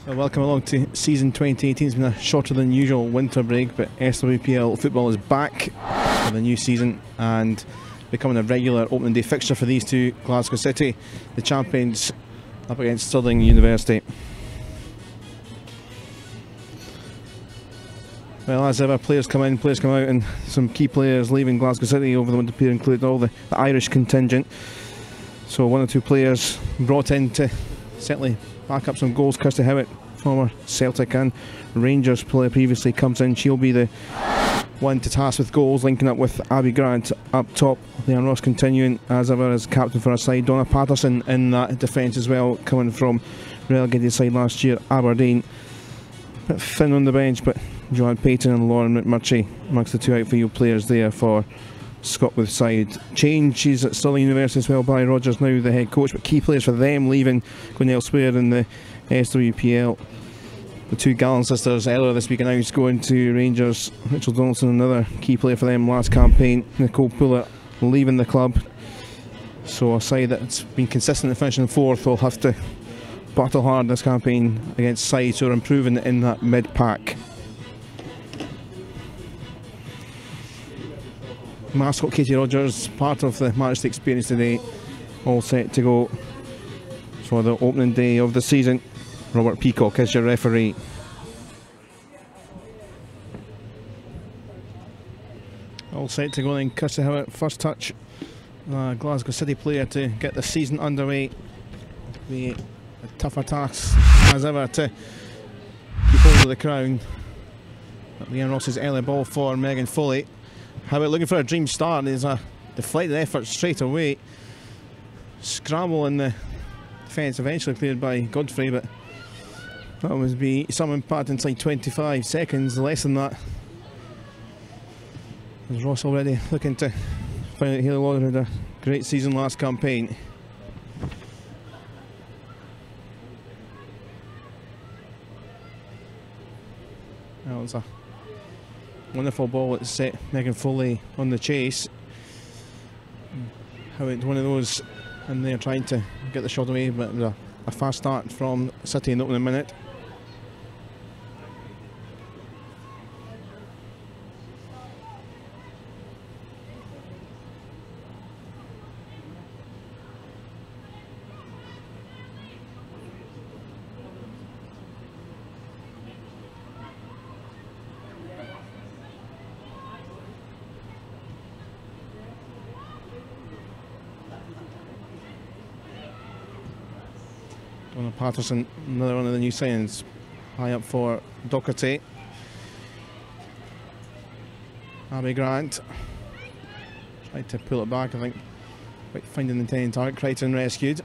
Well, welcome along to season 2018. It's been a shorter than usual winter break, but SWPL football is back for the new season and becoming a regular opening day fixture for these two, Glasgow City, the champions, up against Stirling University. Well, as ever, players come in, players come out, and some key players leaving Glasgow City over the winter period include all the Irish contingent. So one or two players brought in to certainly back up some goals. Kirsty Howitt, former Celtic and Rangers player previously, comes in. She'll be the one to task with goals, linking up with Abby Grant up top. Leanne Ross continuing as ever as captain for her side. Donna Patterson in that defence as well, coming from relegated side last year, Aberdeen. A bit thin on the bench, but Joanne Payton and Lauren McMurtry amongst the two outfield players there for Scotland side. Changes at Stirling University as well. Barry Rogers now the head coach, but key players for them leaving, going elsewhere in the SWPL. The two Gallen sisters earlier this week announced going to Rangers. Rachel Donaldson, another key player for them last campaign. Nicole Pullett leaving the club. So a side that's been consistent in finishing fourth will have to battle hard this campaign against sides who are improving in that mid-pack. Mascot Katie Rogers, part of the match day experience today, all set to go for the opening day of the season. Robert Peacock is your referee. All set to go then. Kirsty Howitt, first touch. Glasgow City player to get the season underway. Be a tougher task as ever to keep hold of the crown. Leanne Ross's early ball for Megan Foley. Howitt looking for a dream start. There's a deflected effort straight away. Scramble in the defence, eventually cleared by Godfrey, but that would be some impact inside 25 seconds, less than that. There's Ross already looking to find out Haley Lauder had a great season last campaign. That was a wonderful ball that set Megan Foley on the chase. Howitt, one of those, and they're trying to get the shot away, but it was a fast start from City in the opening minute. Donna Patterson, another one of the new signings, high up for Docherty. Abby Grant tried to pull it back, I think, but finding the intended target. Crichton rescued.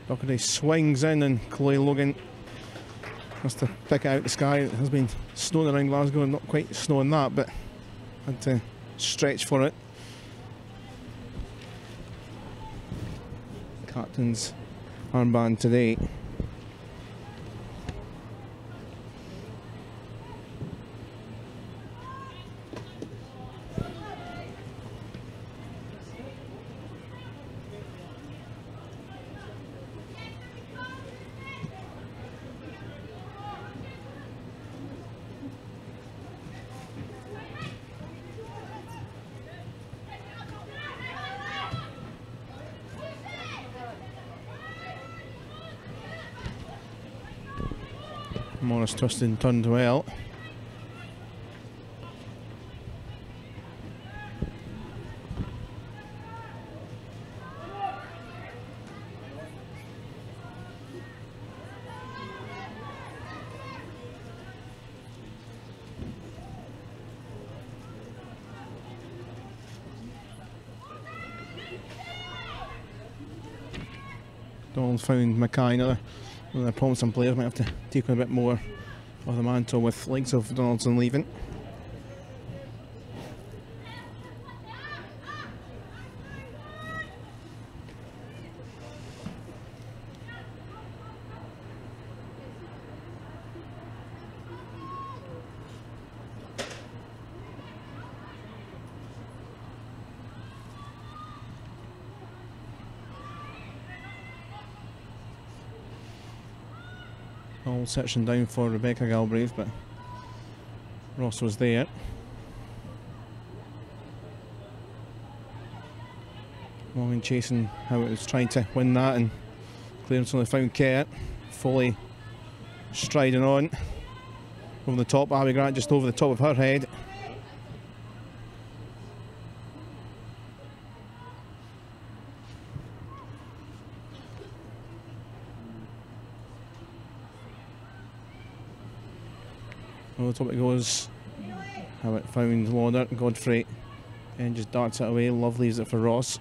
Docherty swings in and Chloe Logan has to pick it out the sky. It has been snowing around Glasgow, not quite snowing that, but had to stretch for it. Captain's armband today. Morris twisted and turned well. Donald found Mackay, another one of the promising players. Might have to take on a bit more of the mantle with legs of Donaldson leaving. All searching down for Rebecca Galbraith, but Ross was there. Long and chasing how it was trying to win that, and clearance only found Kerr. Foley striding on over the top. Abby Grant just over the top of her head. Over the top it goes. How it found Lauder. Godfrey and just darts it away. Love leaves it for Ross.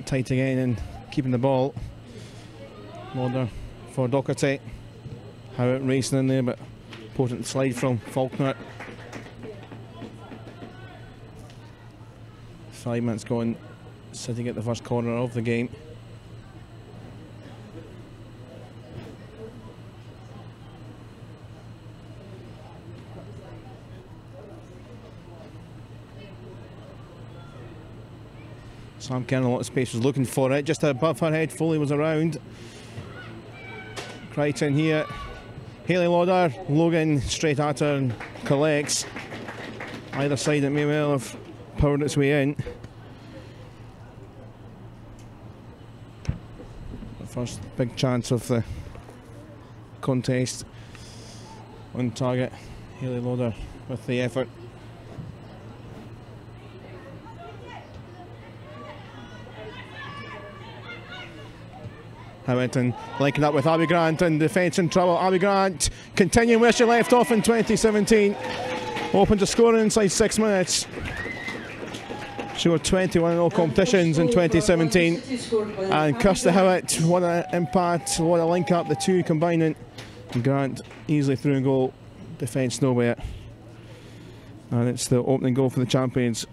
Tight again and keeping the ball. Lauder for Doherty. Howard racing in there, but potent slide from Faulkner. 5 minutes gone, sitting at the first corner of the game. Sam Kerr, a lot of space, was looking for it. Just above her head, Foley was around. Crichton here. Hayley Lauder, Logan straight at her and collects. Either side it may well have powered its way in. The first big chance of the contest. On target, Hayley Lauder with the effort. Hamilton linking up with Abby Grant, and defence in trouble. Abby Grant continuing where she left off in 2017. Open to scoring inside 6 minutes. She won 21 in all competitions in 2017. And Kirsty Howitt, what an impact, what a link up, the two combining. And Grant easily through and goal. Defence nowhere. And it's the opening goal for the champions.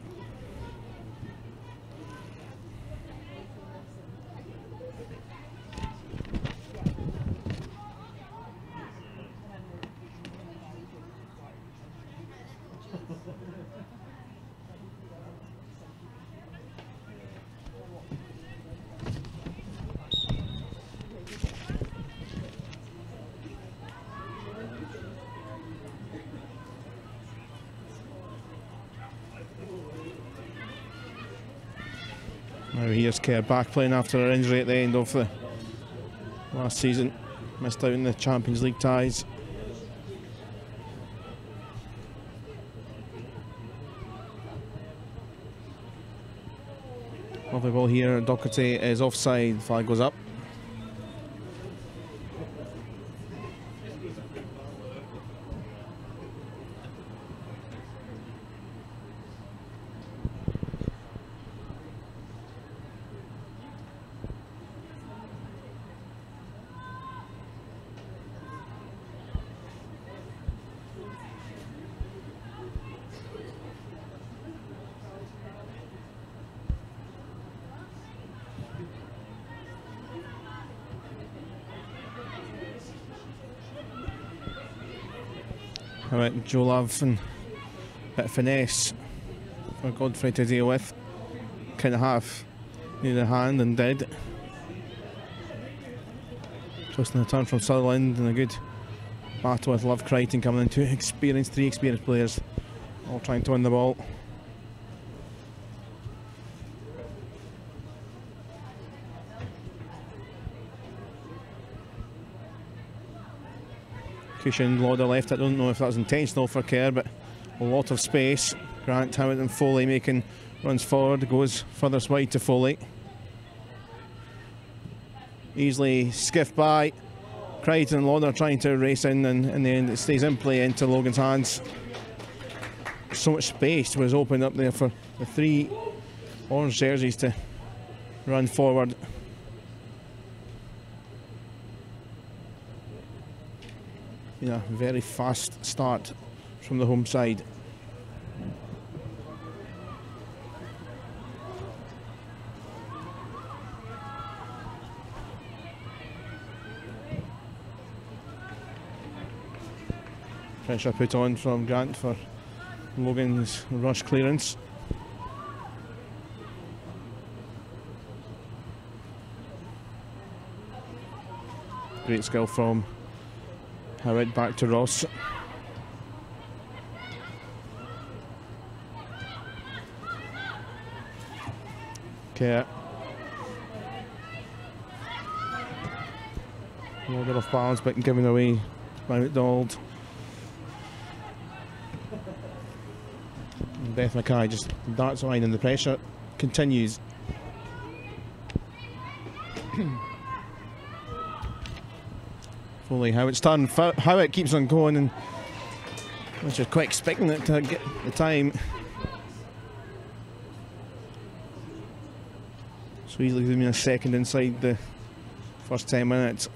Now here's Kerr back playing after her injury at the end of the last season. Missed out in the Champions League ties. Lovely ball here. Doherty is offside. Flag goes up. Alright, Joe Love and a bit of finesse for Godfrey to deal with. Kind of half needed a hand and did. Twisting the turn from Sutherland and a good battle with Love Crichton coming in. Three experienced players all trying to win the ball. Cushion, Lauder left. I don't know if that was intentional for Kerr, but a lot of space. Grant, Howitt and Foley making runs forward. Goes furthest wide to Foley. Easily skiffed by. Crichton and Lauder trying to race in, and in the end it stays in play into Logan's hands. So much space was opened up there for the 3 orange jerseys to run forward. Yeah, very fast start from the home side. Pressure put on from Grant for Logan's rush clearance. Great skill from Howard, back to Ross. Okay. A little bit off balance, but given away by McDonald. And Beth Mackay just darts line, and the pressure continues. Foley, Howitt's turn. Howitt keeps on going, and which is quite expecting it to get the time. So easily giving me a second inside the first 10 minutes.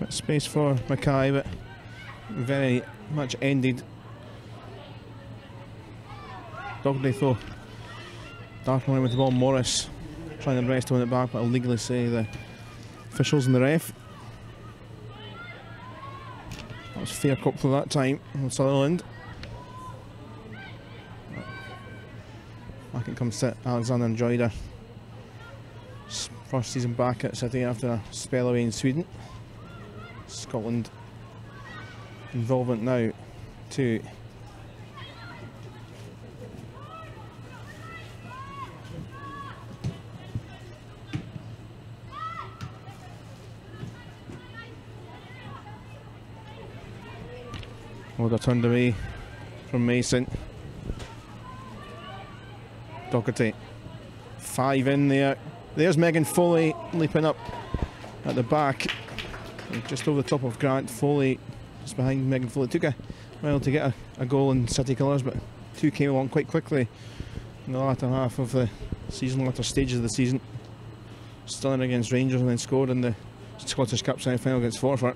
Space for Mackay, but very much ended. Dougherty though darting with the ball. Morris trying to rest on it back, but I'll legally say the officials and the ref. That was fair cop for that time on Sutherland. Back it comes to Alexander and Joyder. First season back at City after a spell away in Sweden. Scotland involvement now too. Order turned away from Mason. Dougherty 5 in there. There's Megan Foley leaping up at the back. Just over the top of Grant. Foley just behind Megan Foley. Took a while to get a goal in City colours, but 2 came along quite quickly in the latter half of the season, latter stages of the season. Stirling against Rangers, and then scored in the Scottish Cup semi-final against Forfar.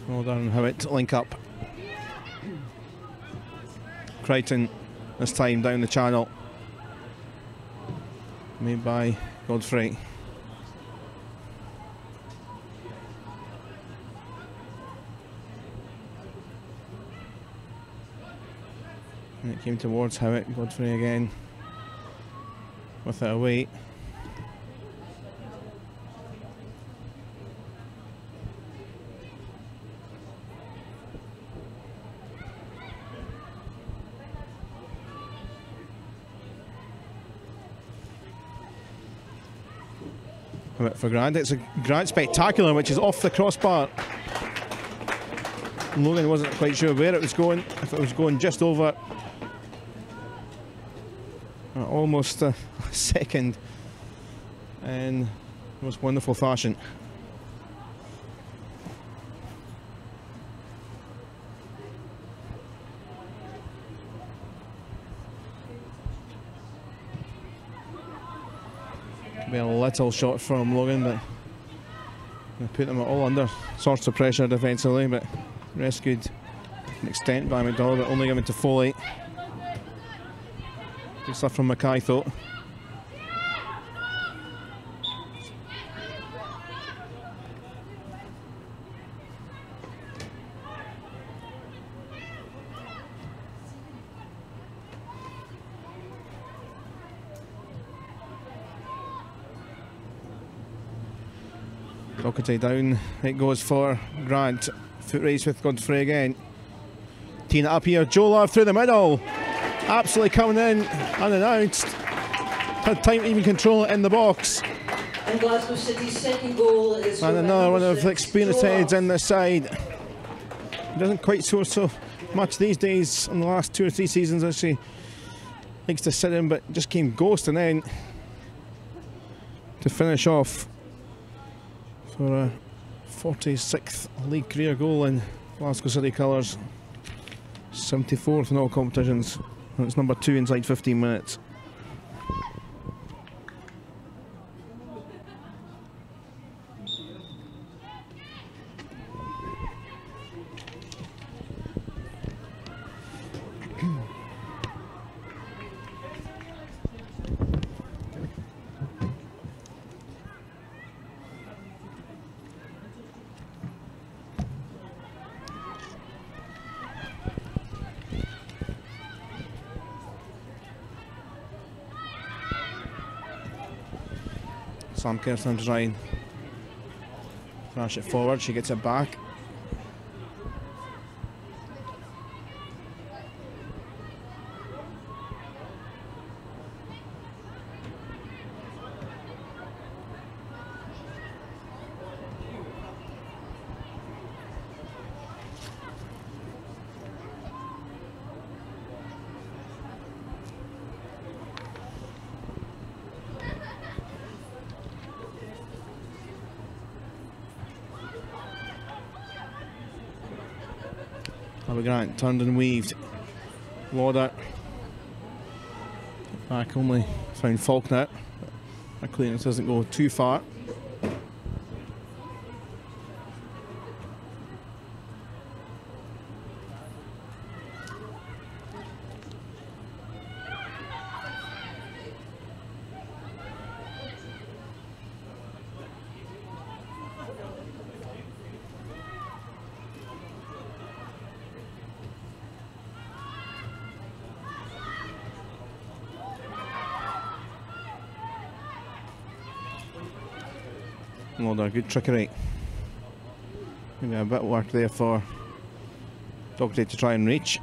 Well done, Howitt link up. Crichton this time down the channel. Made by Godfrey. And it came towards Howitt. Godfrey again with it away. For Grant, it's a Grant spectacular, which is off the crossbar. Logan wasn't quite sure where it was going, if it was going just over, almost a second, in most wonderful fashion. Be a little shot from Logan, but they put them all under sorts of pressure defensively, but rescued an extent by McDonald, but only given to Foley. Good stuff from Mackay though. Doherty down, it goes for Grant. Foot race with Godfrey again. Teeing it up here, Joe Love through the middle. Absolutely coming in, unannounced. Had time to even control it in the box. And Glasgow City's second goal is and another one of the experienced heads in this side. He doesn't quite score so much these days in the last 2 or 3 seasons as she likes to sit in, but just came ghosting in to finish off for a 46th league career goal in Glasgow City colours. 74th in all competitions, and it's number 2 inside 15 minutes. Sam Kirsten to try and thrash it forward, she gets it back. Grant turned and weaved. Lauder back, only found Faulkner. That clearance doesn't go too far. Lauder, good trickery. Maybe a bit of work there for Doherty to try and reach.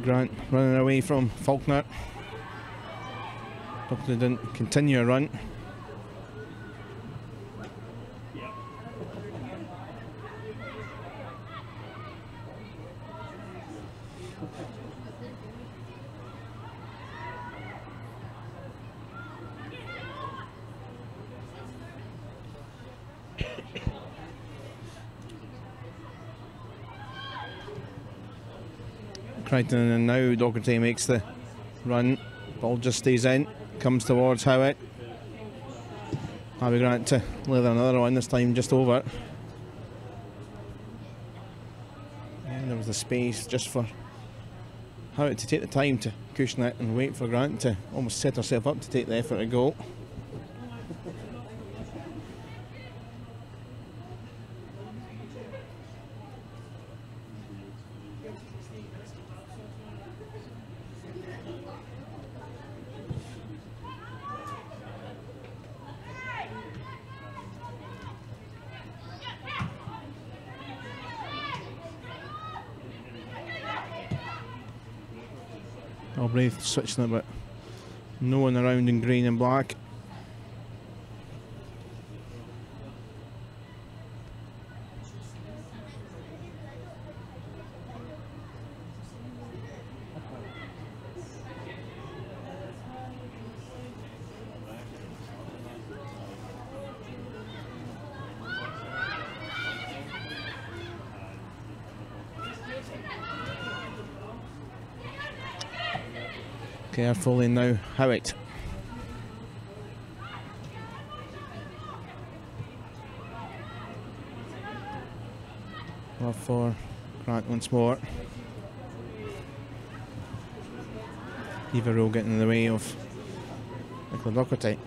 Grant running away from Faulkner. Doherty didn't continue a run. Crichton, and now Doherty makes the run. Ball just stays in, comes towards Howitt. Abby Grant to leather another one, this time just over. And there was the space just for Howitt to take the time to cushion it and wait for Grant to almost set herself up to take the effort to goal. Albraith switching it, but no one around in green and black. Carefully now, Howitt. Off for Grant once more. Evero getting in the way of Nicola Doherty.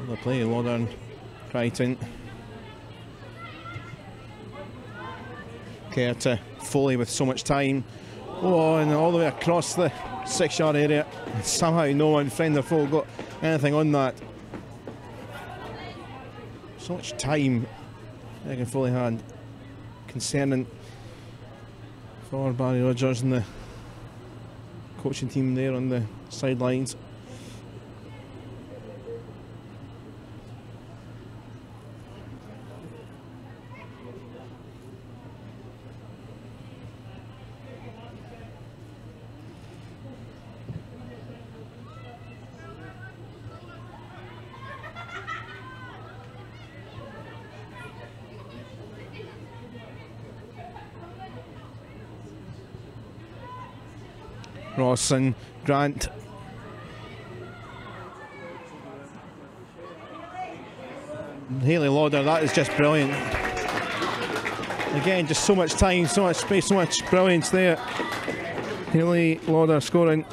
The play, Modern, Crichton. Care to Foley with so much time. Oh, and all the way across the 6-yard area. Somehow no one, friend or foe, got anything on that. So much time Megan Foley had. Concerning for Barry Rogers and the coaching team there on the sidelines. Ross and Grant. Hayley Lauder, that is just brilliant. Again, just so much time, so much space, so much brilliance there. Hayley Lauder scoring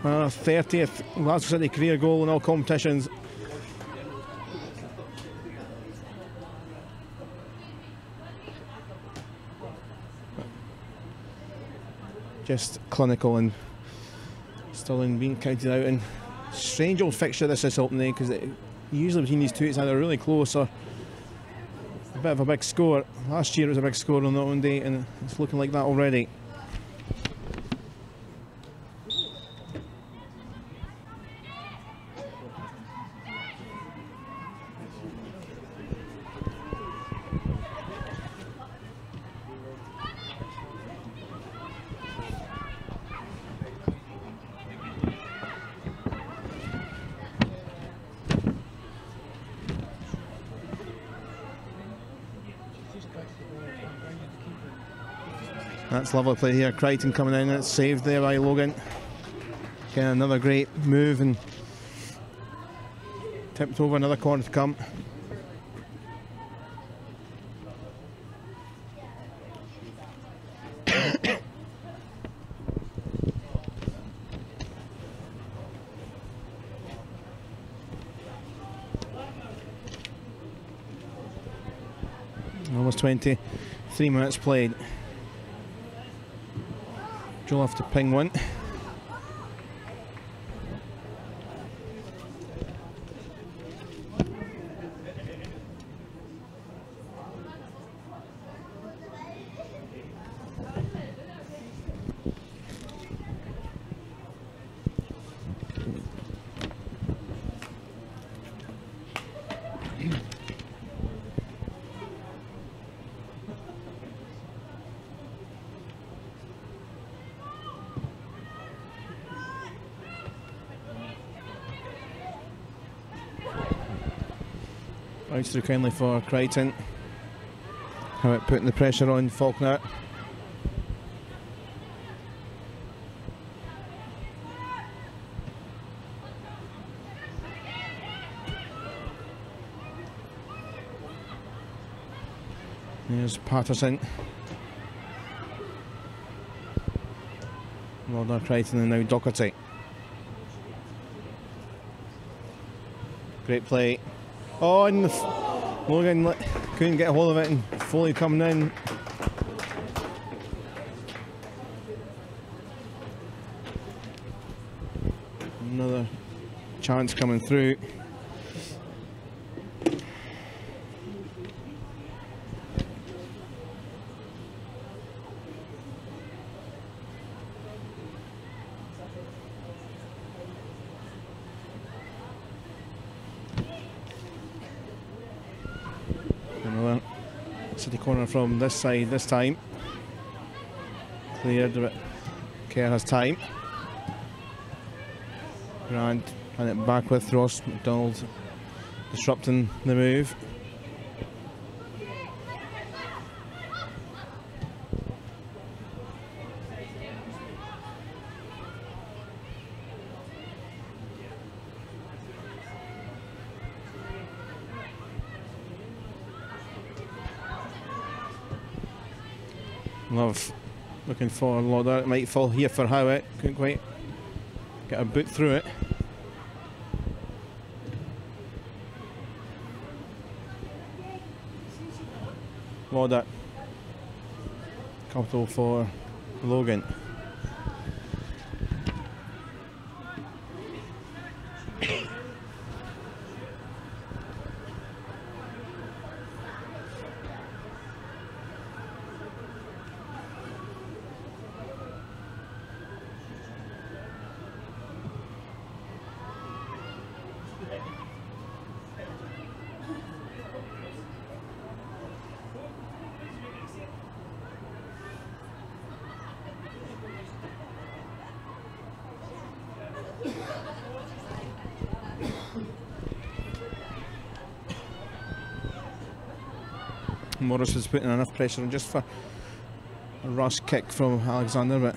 30th Glasgow City career goal in all competitions. Just clinical, and Stirling being counted out. And strange old fixture this is opening, because usually between these two it's either really close or a bit of a big score. Last year it was a big score on that one day, and it's looking like that already. That's lovely play here. Crichton coming in, it's saved there by Logan. Again, another great move and tipped over, another corner to come. Almost 23 minutes played. Joel have to ping one. Bounce through kindly for Crichton. How it putting the pressure on Faulkner. There's Patterson. Lauder, Crichton, and now Doherty. Great play. Oh, and Logan couldn't get a hold of it, and Foley coming in. Another chance coming through. City corner from this side this time. Cleared, but Kerr has time. Grant and it back with Ross McDonald disrupting the move. Love looking for Lauder. It might fall here for Howitt. Couldn't quite get a boot through it. Lauder. Couple for Logan. Morris is putting enough pressure on just for a rush kick from Alexander, but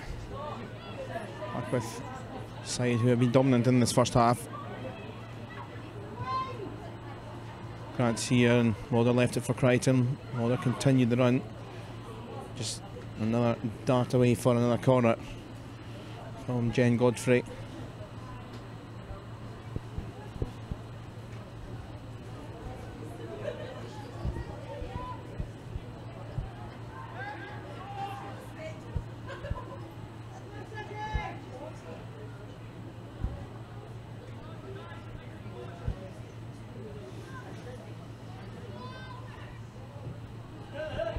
back with side who have been dominant in this first half. Grant's here and Lauder left it for Crichton. Lauder continued the run. Just another dart away for another corner from Jen Godfrey.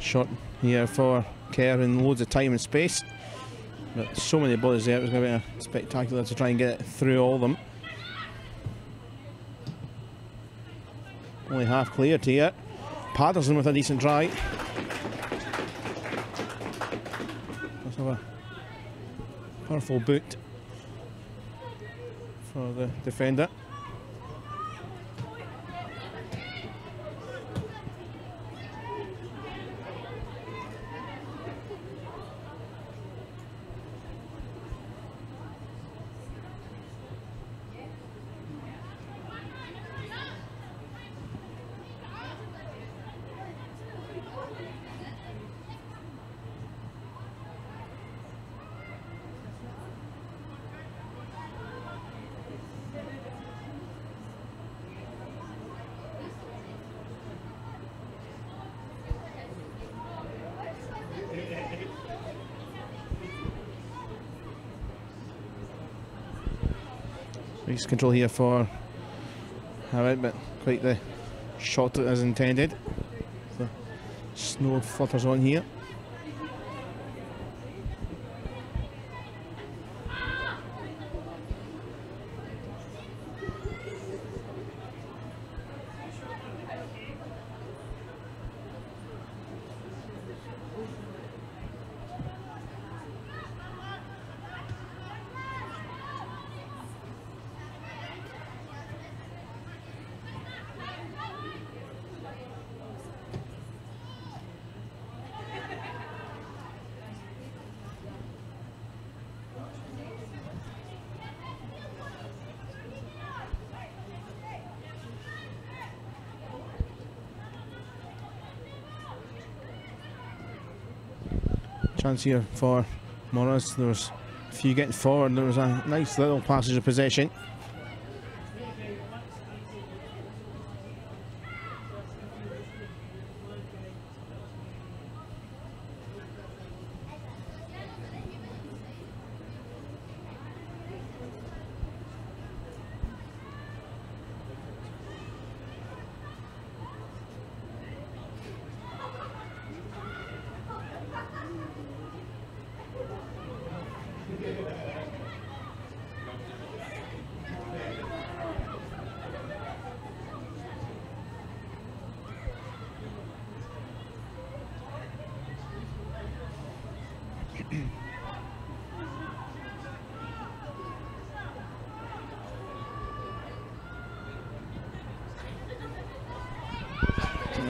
Shot here for Kerr in loads of time and space, but so many bodies there, it was going to be spectacular to try and get through all of them. Only half cleared here. Patterson with a decent try. Let's have a powerful boot for the defender. Nice control here for Howard, but quite the shot as intended. The snow flutters on here. Chance here for Morris. There was a few getting forward. There was a nice little passage of possession.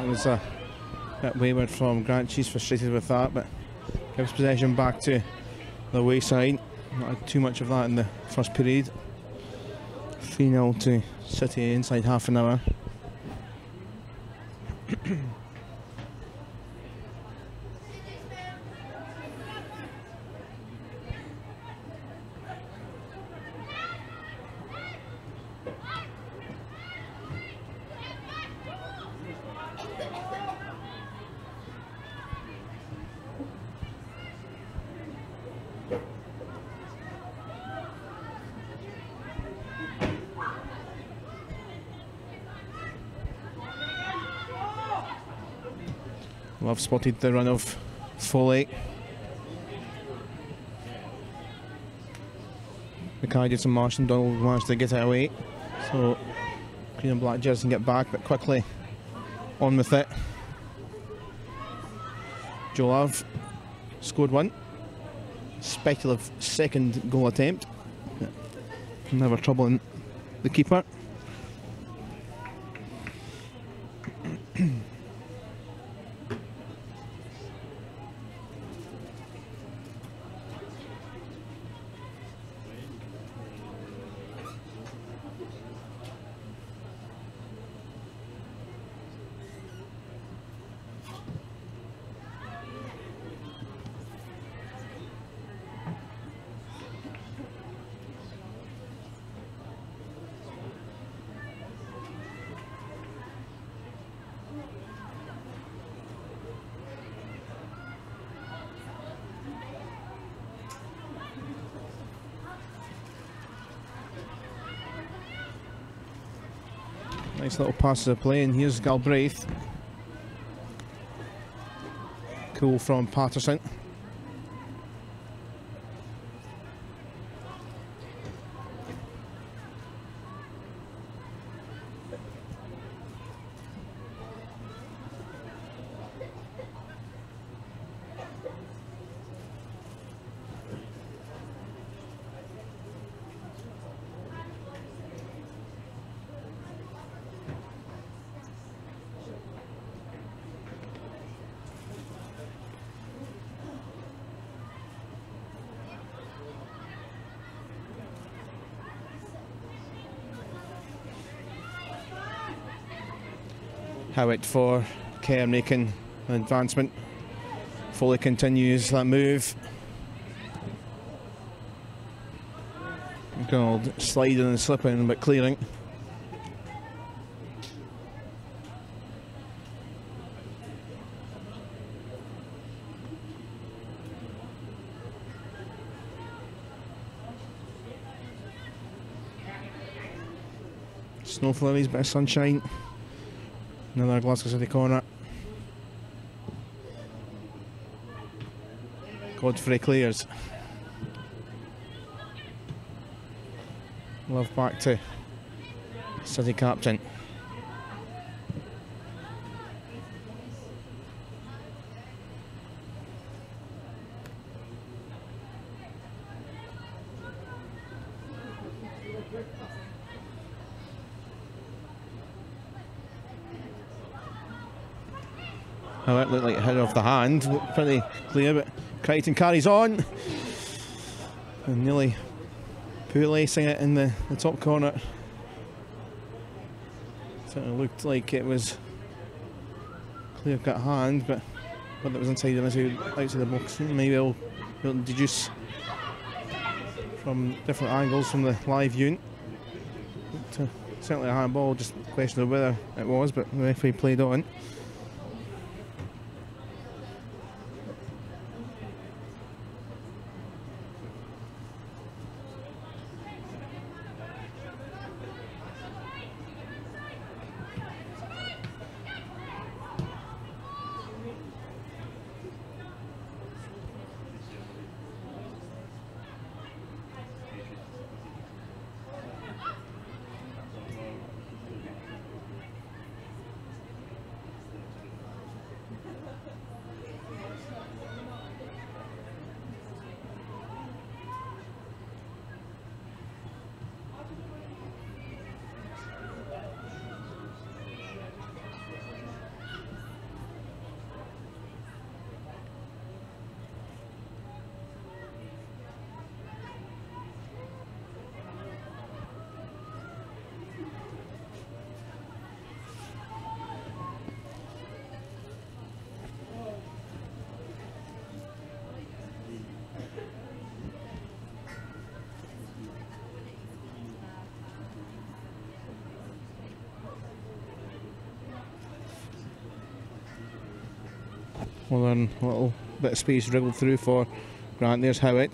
That was a bit wayward from Grant. She's frustrated with that, but gives possession back to the away side. Not had too much of that in the first period. 3-0 to City inside half an hour. Love spotted the run of Foley. McIdiot and Marsh and Donald managed to get it away. So green and black jerseys can get back, but quickly on with it. Joe Love scored one. Speculative second goal attempt. Never troubling the keeper. Nice little pass to play, and here's Galbraith. Cool from Patterson. Howitt for Kerr making an advancement. Foley continues that move. McDonald sliding and slipping but clearing. Snow flurries, bit of sunshine. Another Glasgow City corner. Godfrey clears. Love back to City captain. Oh, it looked like it hit off the hand. Looked pretty clear, but Crichton carries on. And nearly lacing it in the top corner. Certainly looked like it was clear cut hand, but whether it was inside or outside the box, maybe we'll deduce from different angles from the live unit. But, certainly a handball, just a question of whether it was, but the referee played on. Well, then a little bit of space wriggled through for Grant. There's Howitt.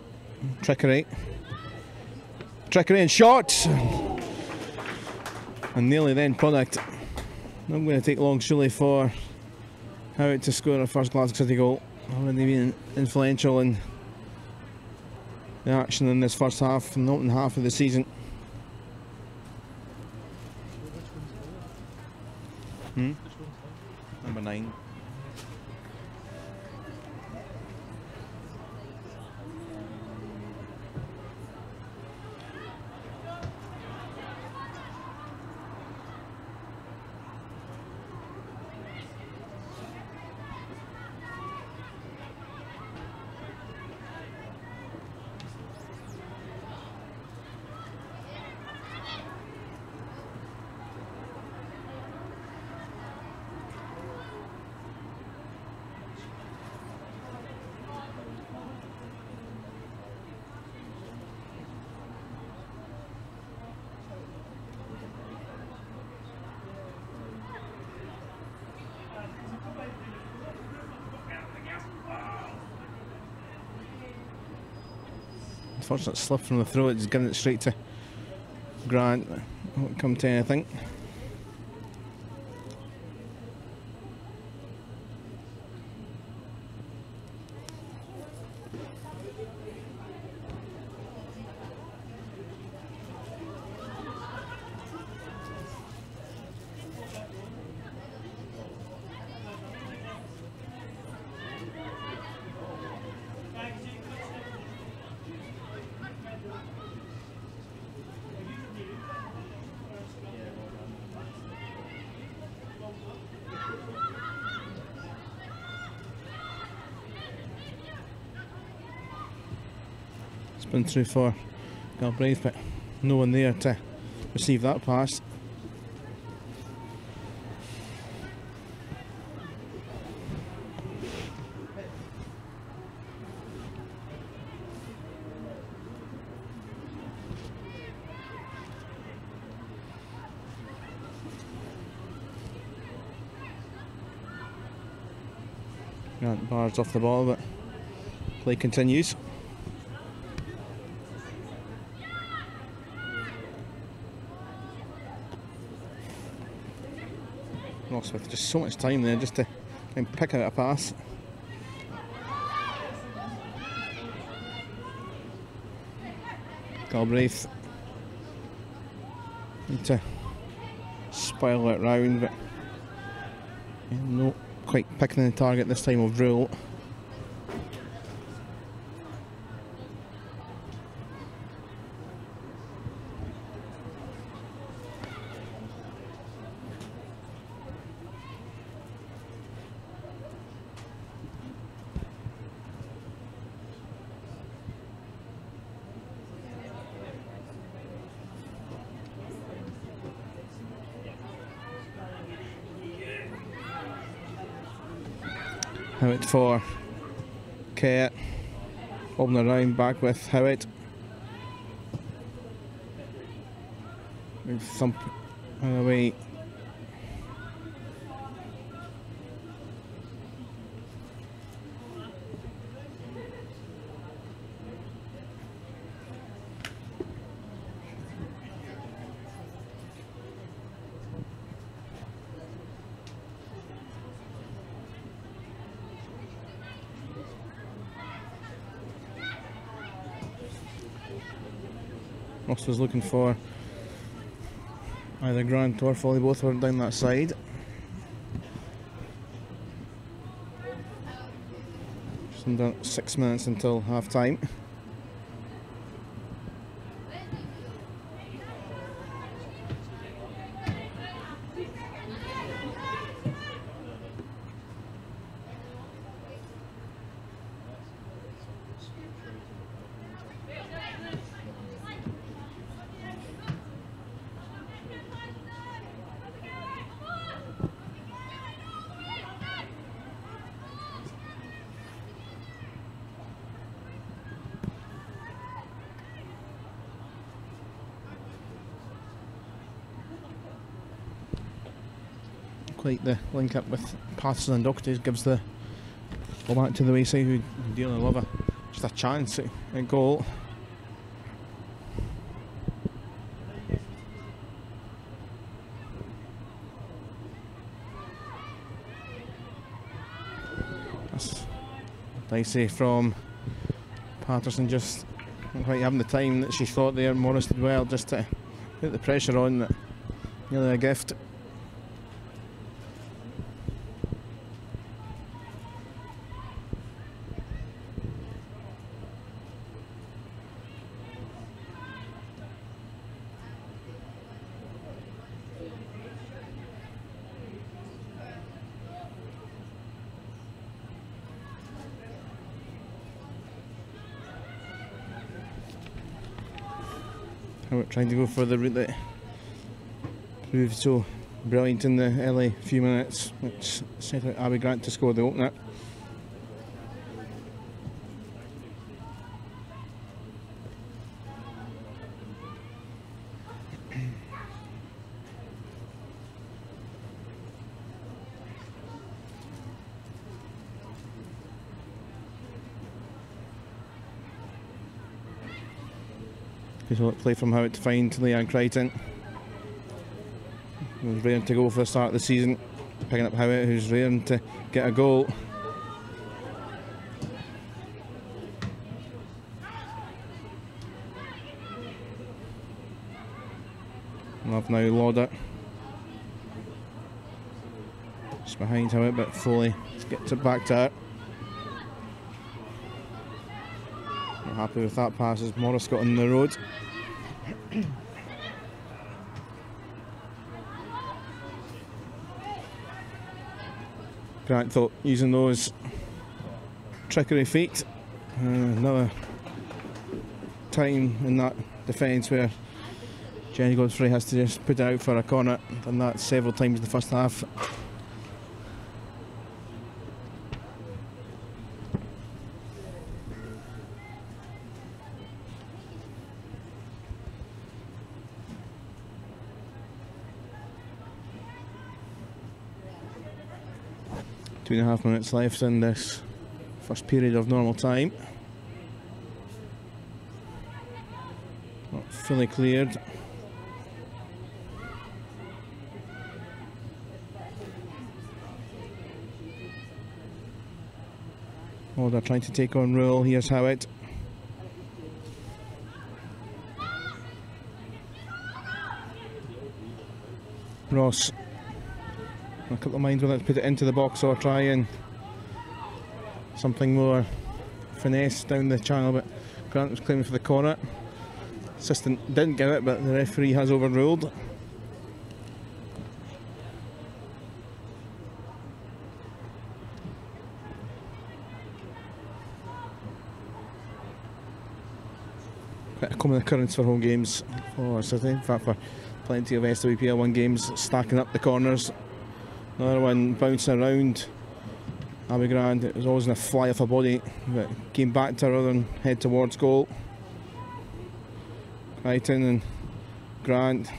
Trickery. Trickery and shot! And nearly then product. Not going to take long surely for Howitt to score a first Glasgow City goal. Already been influential in the action in this first half and the opening half of the season. Number 9. Unfortunate slip from the throat, just giving it straight to Grant. Won't come to anything. Spin through for Galbraith, but no one there to receive that pass. Grant bars off the ball, but play continues. Ross with just so much time there just to try and pick out a pass. Galbraith need to spiral it round, but not quite picking the target this time of Rule. Howitt for Kate, bobbing around back with Howitt. Thump away. Ross was looking for either Grant or Foley, both were down that side. Just under 6 minutes until half time. Quite the link up with Patterson and Doherty gives the Go back to the wayside who dearly love just a chance at goal. That's dicey from Patterson, just not quite having the time that she thought there. Morris did well just to put the pressure on. Nearly a gift. Trying to go for the route that proved so brilliant in the early few minutes, which set out Abby Grant to score the opener. Good play from Howitt to find Leanne Crichton. He was raring to go for the start of the season, picking up Howitt, who's raring to get a goal. Love now Lauder. Just behind Howitt, but Foley gets it back to her. Not happy with that pass as Morris got on the road. Grant thought using those trickery feet. Another time in that defence where Jenny Godfrey has to just put it out for a corner. Done that several times in the first half. Two and a half minutes left in this first period of normal time. Not fully cleared. Oh, they're trying to take on Rule. Here's Howitt. Ross. A couple of minds whether to put it into the box or try and something more finesse down the channel, but Grant was claiming for the corner. Assistant didn't give it, but the referee has overruled. Quite a common occurrence for home games for City, in fact for plenty of SWPL 1 games, stacking up the corners. Another one bouncing around Abby Grant. It was always in a fly off her body, but came back to her rather than head towards goal. Crichton and Grant.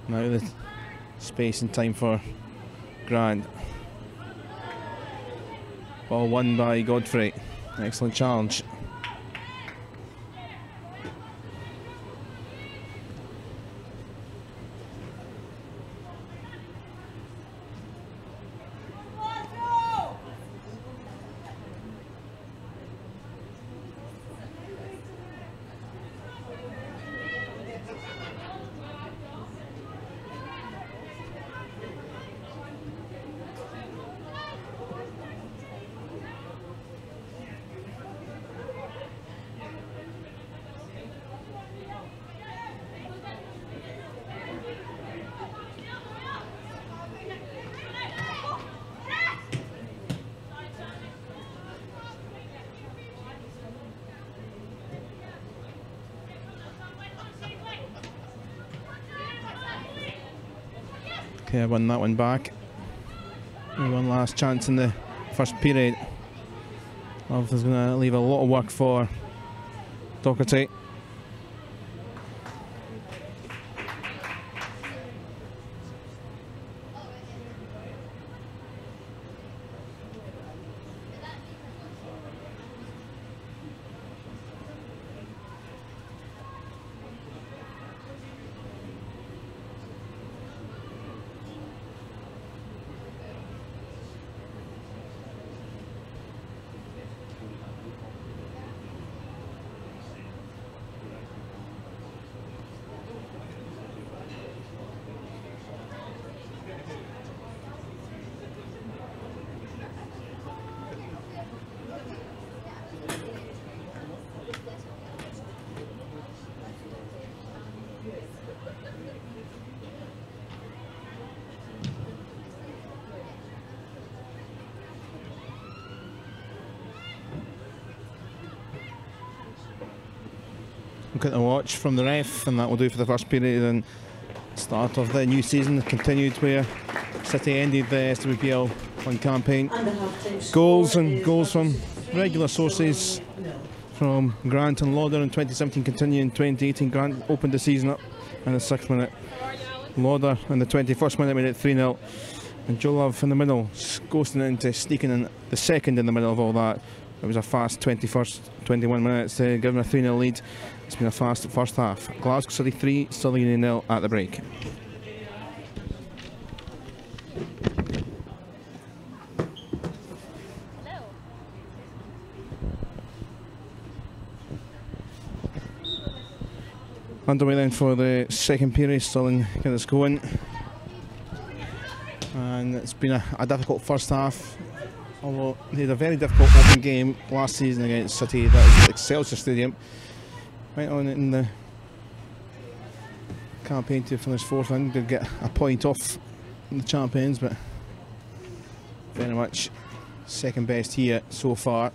Now the space and time for Grant. Ball won by Godfrey. Excellent challenge. Okay, I won that one back. One last chance in the first period. Love is going to leave a lot of work for Doherty. Look at the watch from the ref, and that will do for the first period. And start of the new season continued where City ended the SWPL on campaign. Goals from regular sources from Grant and Lauder in 2017 continue in 2018. Grant opened the season up in the 6th minute. Lauder in the 21st minute made it 3-0. And Joe Love in the middle, ghosting into sneaking in the second in the middle of all that. It was a fast 21 minutes to give them a 3-0 lead. It's been a fast first half. Glasgow City 3, Stirling 0 at the break. Underway then for the second period. Stirling get us going. And it's been a difficult first half. Although they had a very difficult open game last season against City, that was at Excelsior Stadium. Went on in the campaign to finish 4th and did get a point off the champions, but very much second best here so far.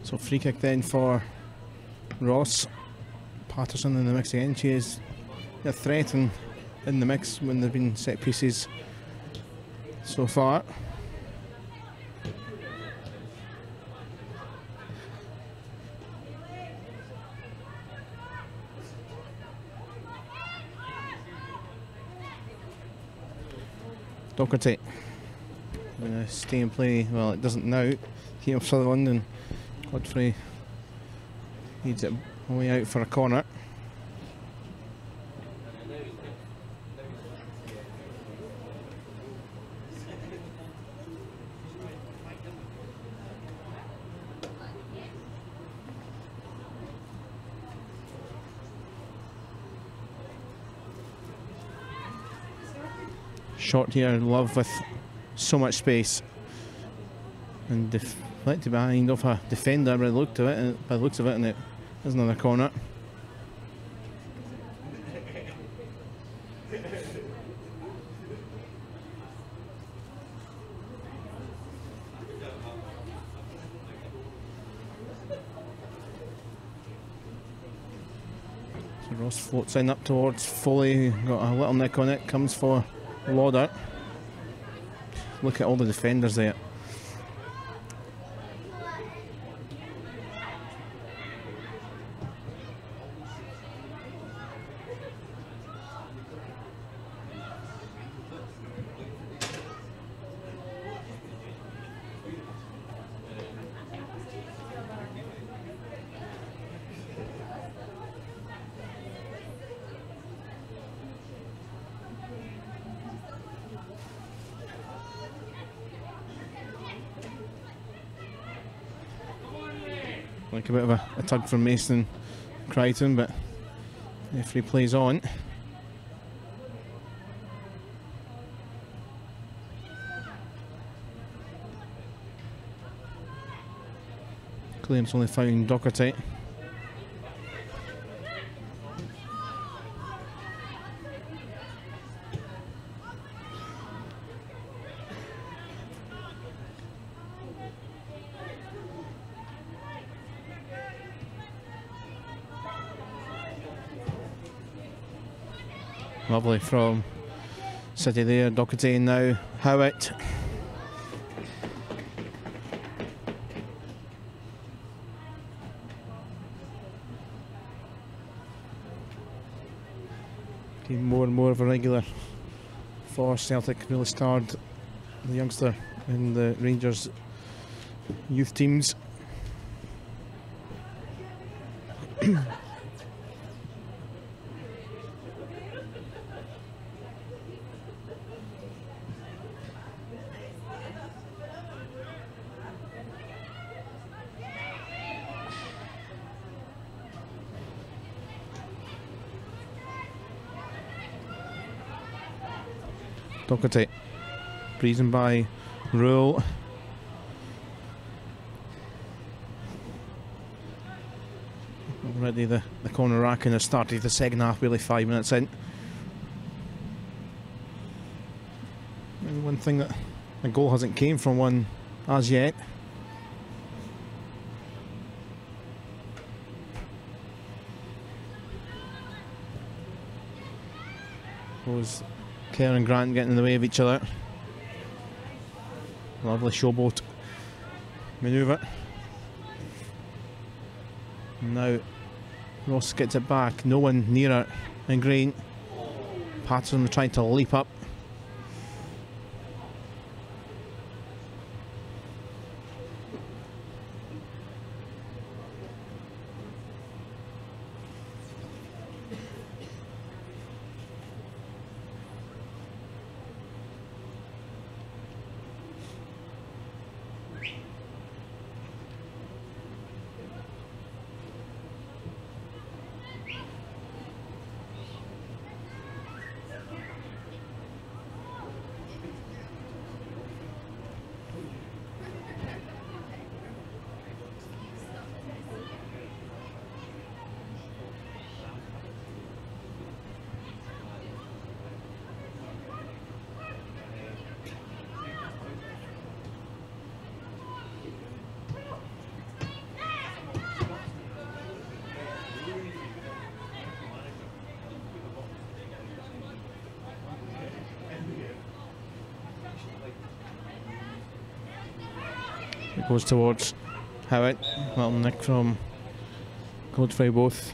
So free kick then for Ross. Patterson in the mix again. She is a threat in the mix when there have been set pieces so far. Doherty going to stay and play. Well, it doesn't now. Here Sutherland and Godfrey needs it away out for a corner. Shot here, Love with so much space and deflected behind off a defender by the looks of it, and it is another corner. So Ross floats in up towards Foley, got a little nick on it, comes for Lauder. Look at all the defenders there. Like a bit of a tug from Mason Crichton, but the referee plays on. Clearance only found Doherty. Lovely from City there. Doherty now. Howitt. Getting more and more of a regular for Celtic. Really starred the youngster in the Rangers youth teams. Doherty, breezing by Rule. Already the corner racking has started the second half, really 5 minutes in. And one thing that a goal hasn't came from one as yet. Was Kerr and Grant getting in the way of each other. Lovely showboat manoeuvre. Now Ross gets it back, no one nearer, and Green. Patterson trying to leap up. It goes towards Howitt. Well, nick from Godfrey, both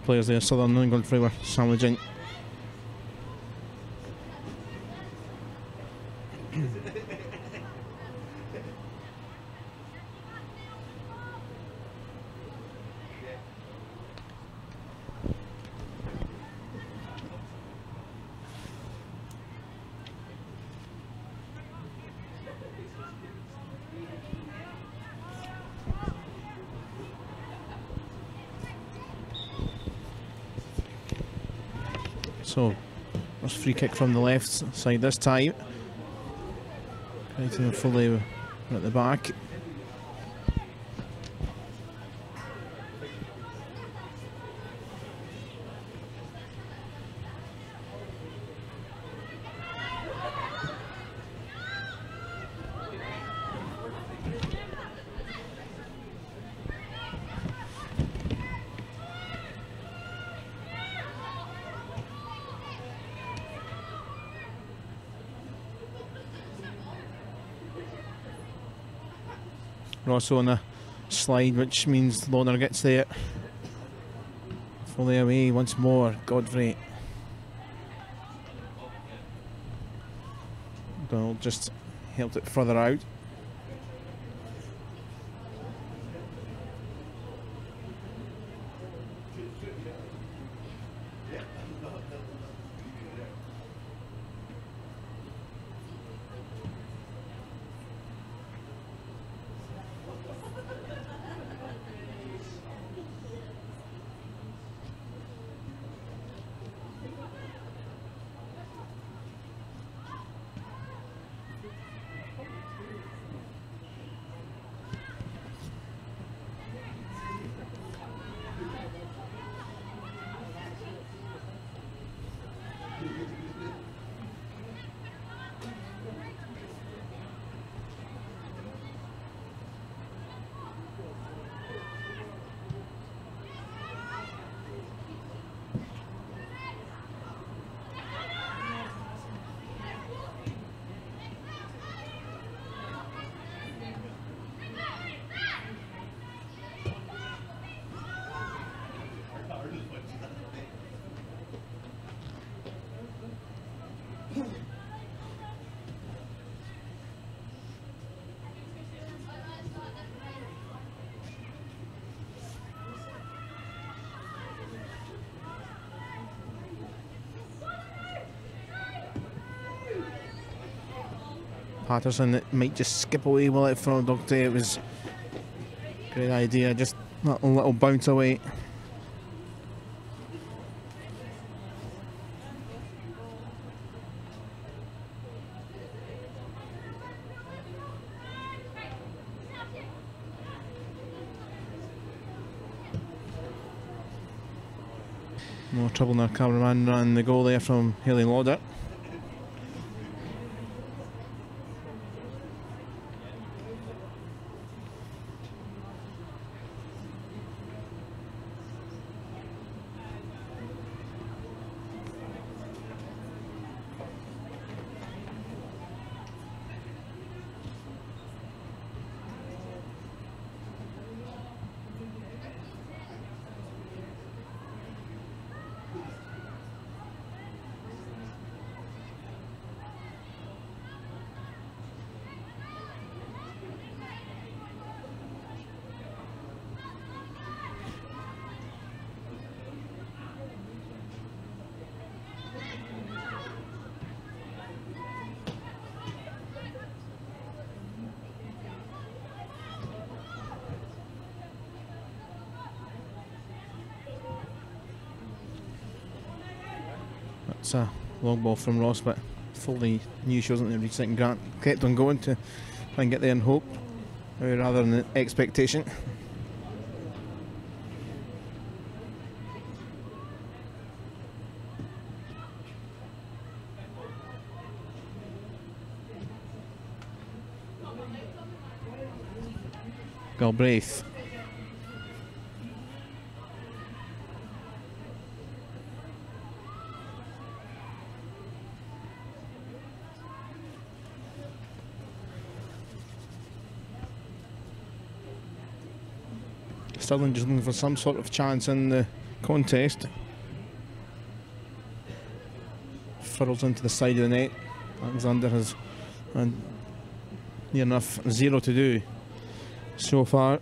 players there, Southern and Godfrey, were sandwiching. So, there's free kick from the left side this time. Crichton fully at the back. Ross on a slide, which means Loner gets there. Fully away once more, Godfrey. Donald just helped it further out. Patterson, that might just skip away with it from Doherty. It was a great idea, just that little bounce away. No trouble in our cameraman ran the goal there from Haley Lauder. That's a long ball from Ross, but Foley knew she wasn't going to reach second. Grant kept on going to try and get there in hope rather than expectation. Galbraith. Stirling just looking for some sort of chance in the contest. Furls into the side of the net. Alexander has near enough zero to do so far.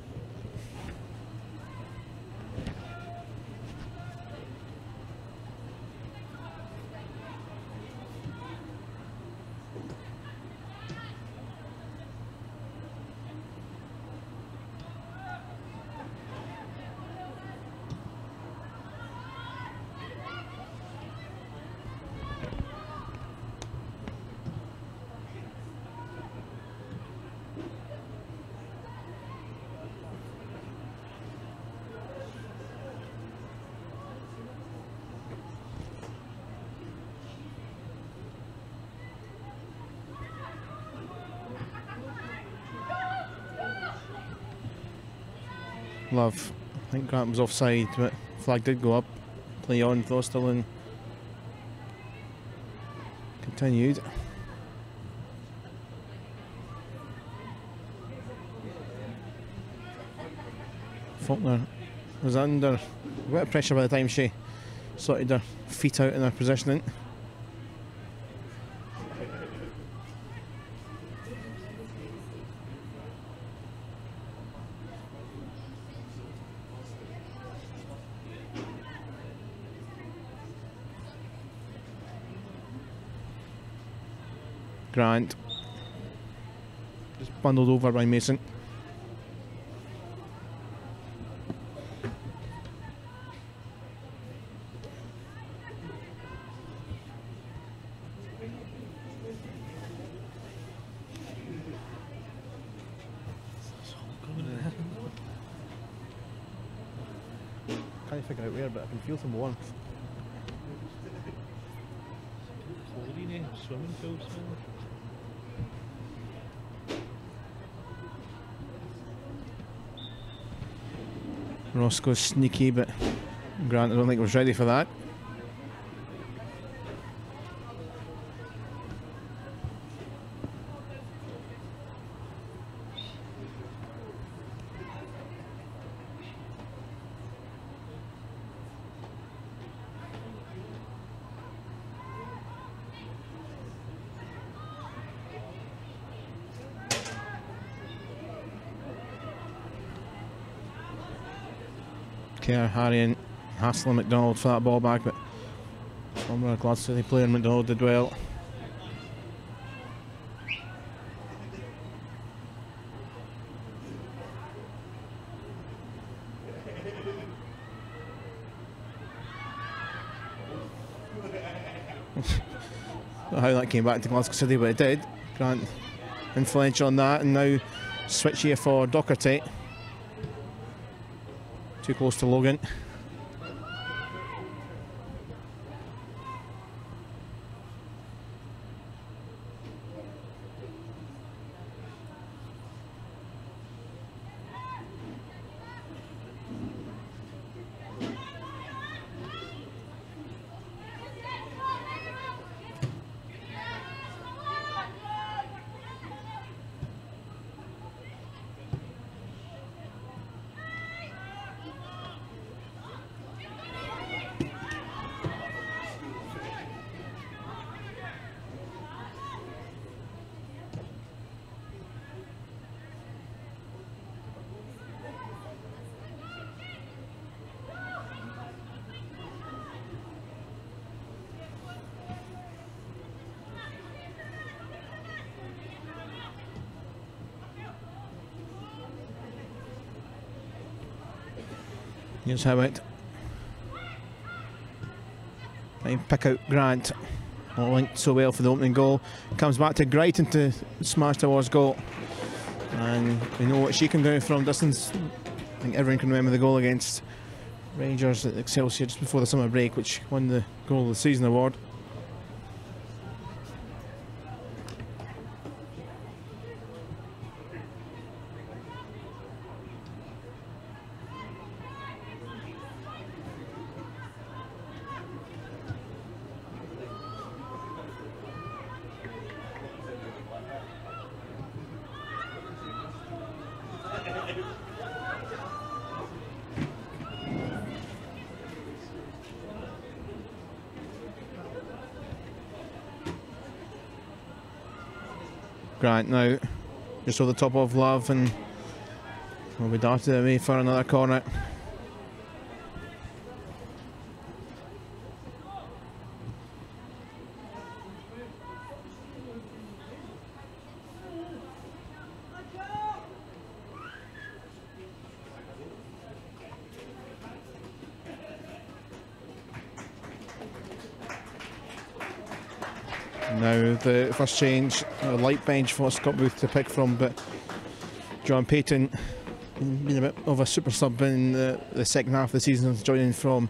Love. I think Grant was offside, but flag did go up. Play on, though, still in. Continued. Faulkner was under a bit of pressure by the time she sorted her feet out in her positioning. Grant just bundled over by Mason. Can't figure out where, but I can feel some warmth. Swimming pool smell. Ross goes sneaky, but Grant, I don't think was ready for that. Kerr, Harry and Hassel and McDonald for that ball back, but former Glasgow City player McDonald did well. Not how that came back to Glasgow City, but it did. Grant influential on that, and now switch here for Docherty. Too close to Logan. Here's how it. And pick out Grant. All linked so well for the opening goal. Comes back to Brighton to smash towards goal. And we know what she can do from distance. I think everyone can remember the goal against Rangers at Excelsior just before the summer break, which won the Goal of the Season award. Grant now just over the top of Love, and will be darted away for another corner. Now the first change, a light bench for Scott Booth to pick from, but John Payton been a bit of a super sub in the second half of the season, joining from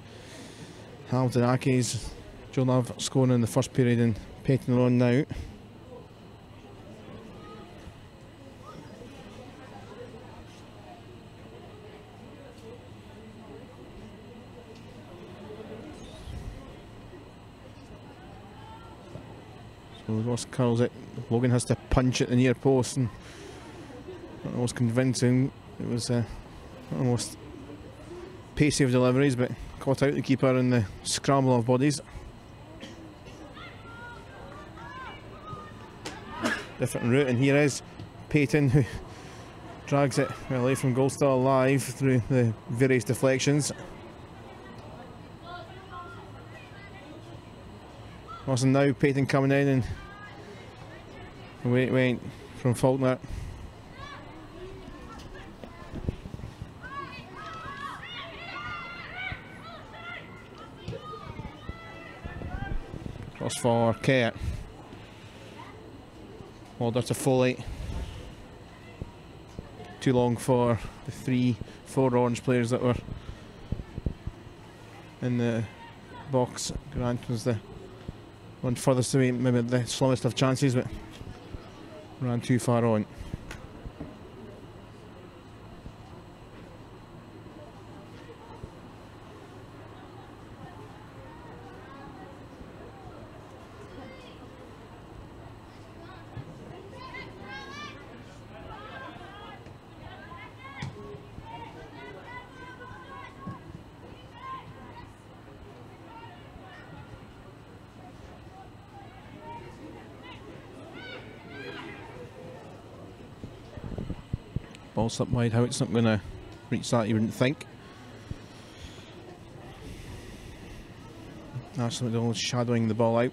Hamilton Accies. Joe Love scoring in the first period and Payton on now. So Ross curls it. Logan has to punch at the near post, and that was convincing. It was almost pacey of deliveries, but caught out the keeper in the scramble of bodies. Different route, and here is Payton, who drags it away from goal, still alive through the various deflections. Also now Payton coming in, and away it went from Faulkner. Cross for Kerr. Order to Foley. Too long for the 3-4 Orange players that were in the box. Grant was the one furthest away, maybe the slowest of chances, but ran too far on. Ball slipped wide, how it's not going to reach that, you wouldn't think. Ashley McDonald shadowing the ball out.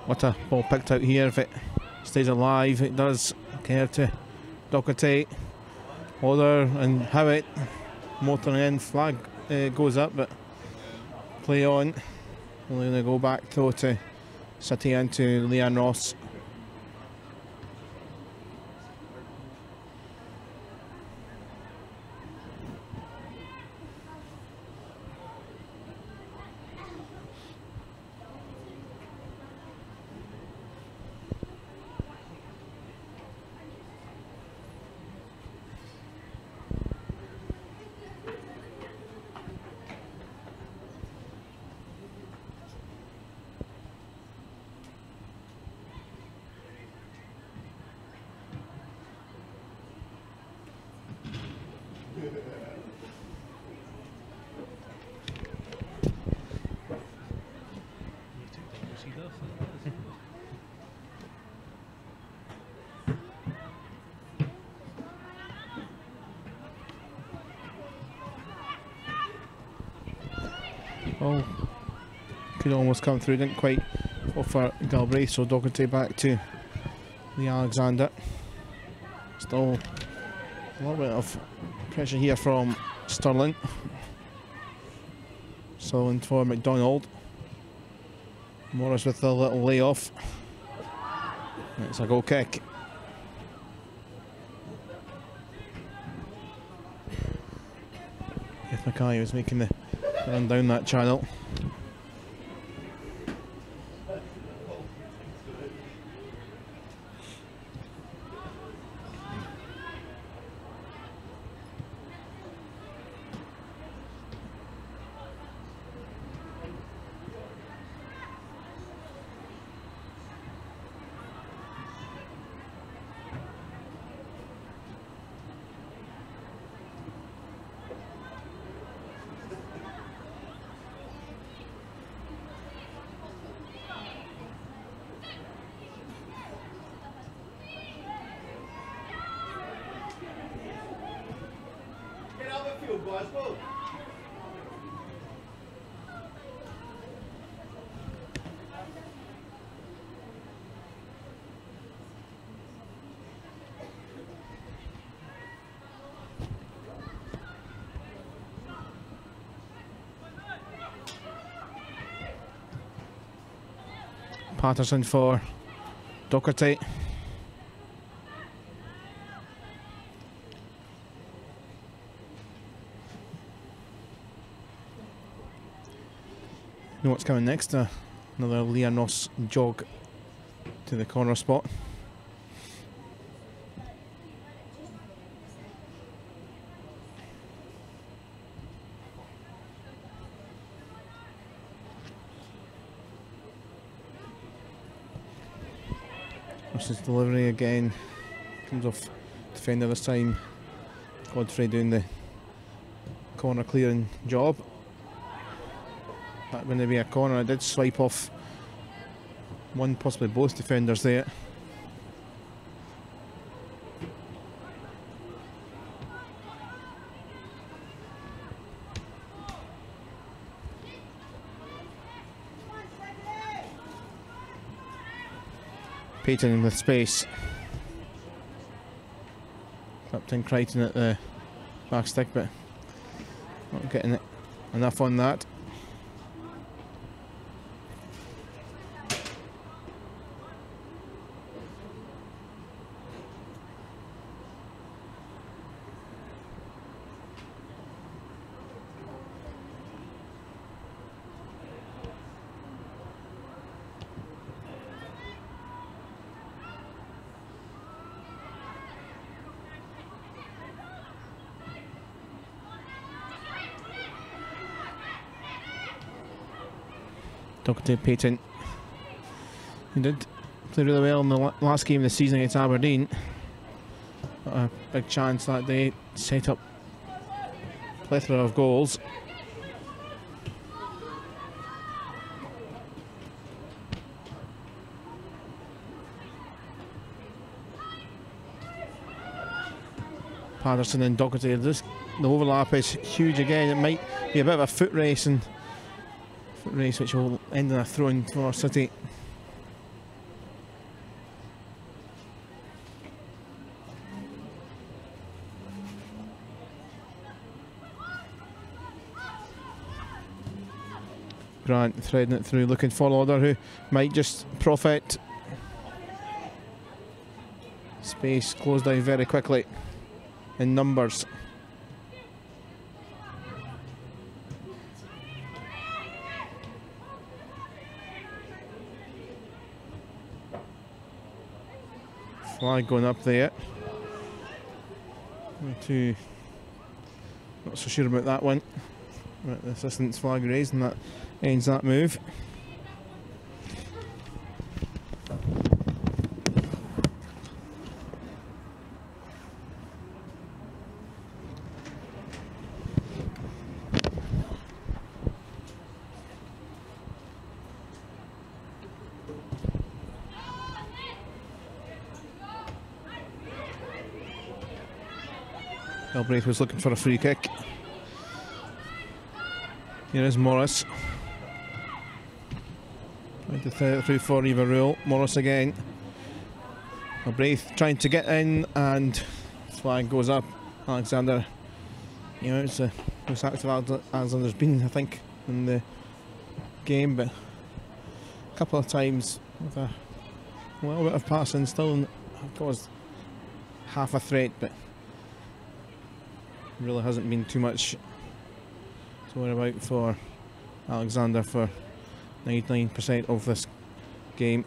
What a ball picked out here. If it stays alive, it does. Care to Doherty. Other and Howitt motoring in. Flag goes up, but play on. Only going to go back though to City and to Leanne Ross. Oh, could almost come through, didn't quite offer Galbraith, so Doherty back to the Alexander. Still a little bit of pressure here from Stirling. Stirling for McDonald. Morris with a little layoff. It's a goal kick. Keith Mackay was making the run down that channel. Glasgow. Patterson for Doherty. You know what's coming next? Another Leanne Ross jog to the corner spot. Ross's delivery again comes off defender this time. Godfrey doing the corner clearing job. That wouldn't be a corner. I did swipe off one, possibly both defenders there. Payton with space. Captain Crichton at the back stick, but not getting it enough on that. Dr. Payton, he did play really well in the last game of the season against Aberdeen. Got a big chance that day, set up a plethora of goals. Patterson and Doherty, the overlap is huge again. It might be a bit of a foot race, which will end in a throw-in for City. Grant threading it through, looking for Lauder, who might just profit. Space closed down very quickly in numbers. Flag going up there. Not so sure about that one. But the assistant's flag raised, and that ends that move. Galbraith was looking for a free kick. Here is Morris. Trying to thread it through for Eva Rule. Morris again. Galbraith trying to get in, and flag goes up. Alexander, you know, it's the most active Alexander's been, I think, in the game, but a couple of times with a little bit of passing, still caused half a threat, but really hasn't been too much to worry about for Alexander for 99% of this game.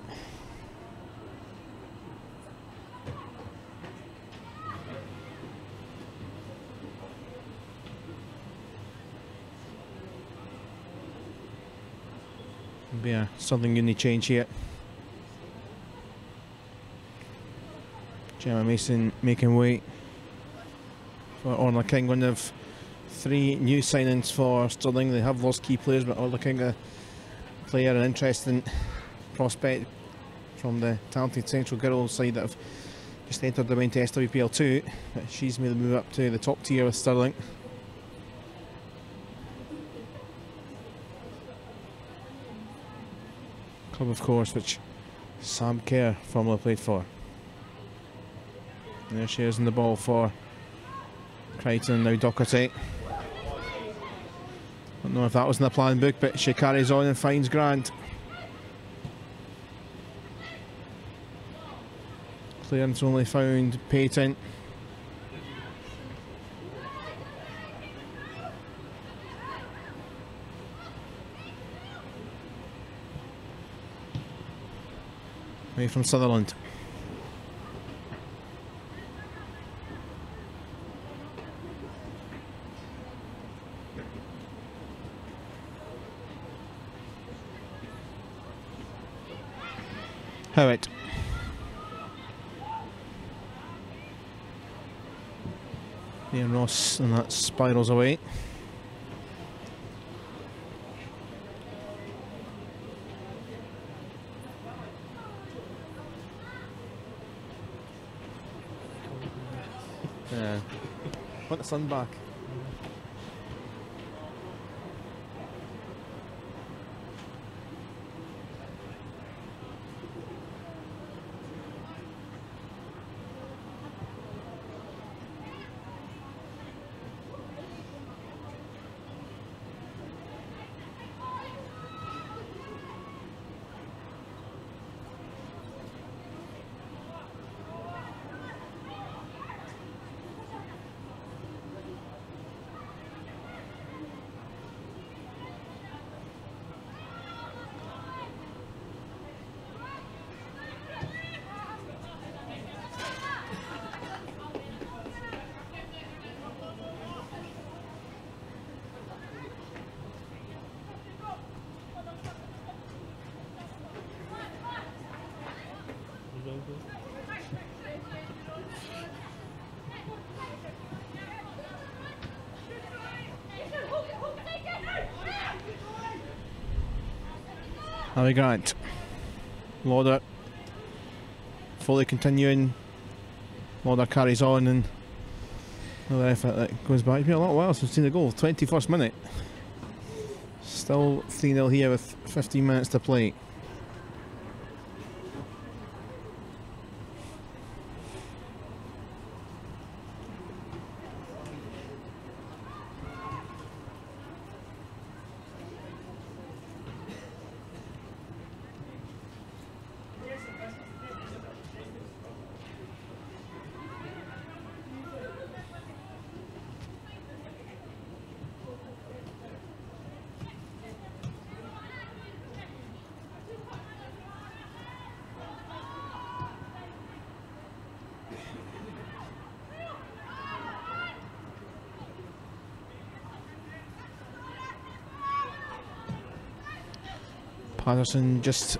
Be something you need to change here. Gemma Mason making way for Orla King, one of 3 new signings for Stirling. They have lost key players, but Orla King, a player, an interesting prospect from the talented Central Girls side that have just entered the main to SWPL 2. But she's made the move up to the top tier with Stirling. Club, of course, which Sam Kerr formerly played for. And there she is in the ball for Crichton, now Doherty. Don't know if that was in the plan book, but she carries on and finds Grant. Clearance only found Payton. Away from Sutherland. Howitt. Ian Ross, and that spirals away. Yeah. Want the sun back. Harry Grant. Lauder fully continuing. Lauder carries on, and another effort that goes back. It's been a lot while since we've seen the goal. 21st minute. Still 3-0 here with 15 minutes to play. Patterson just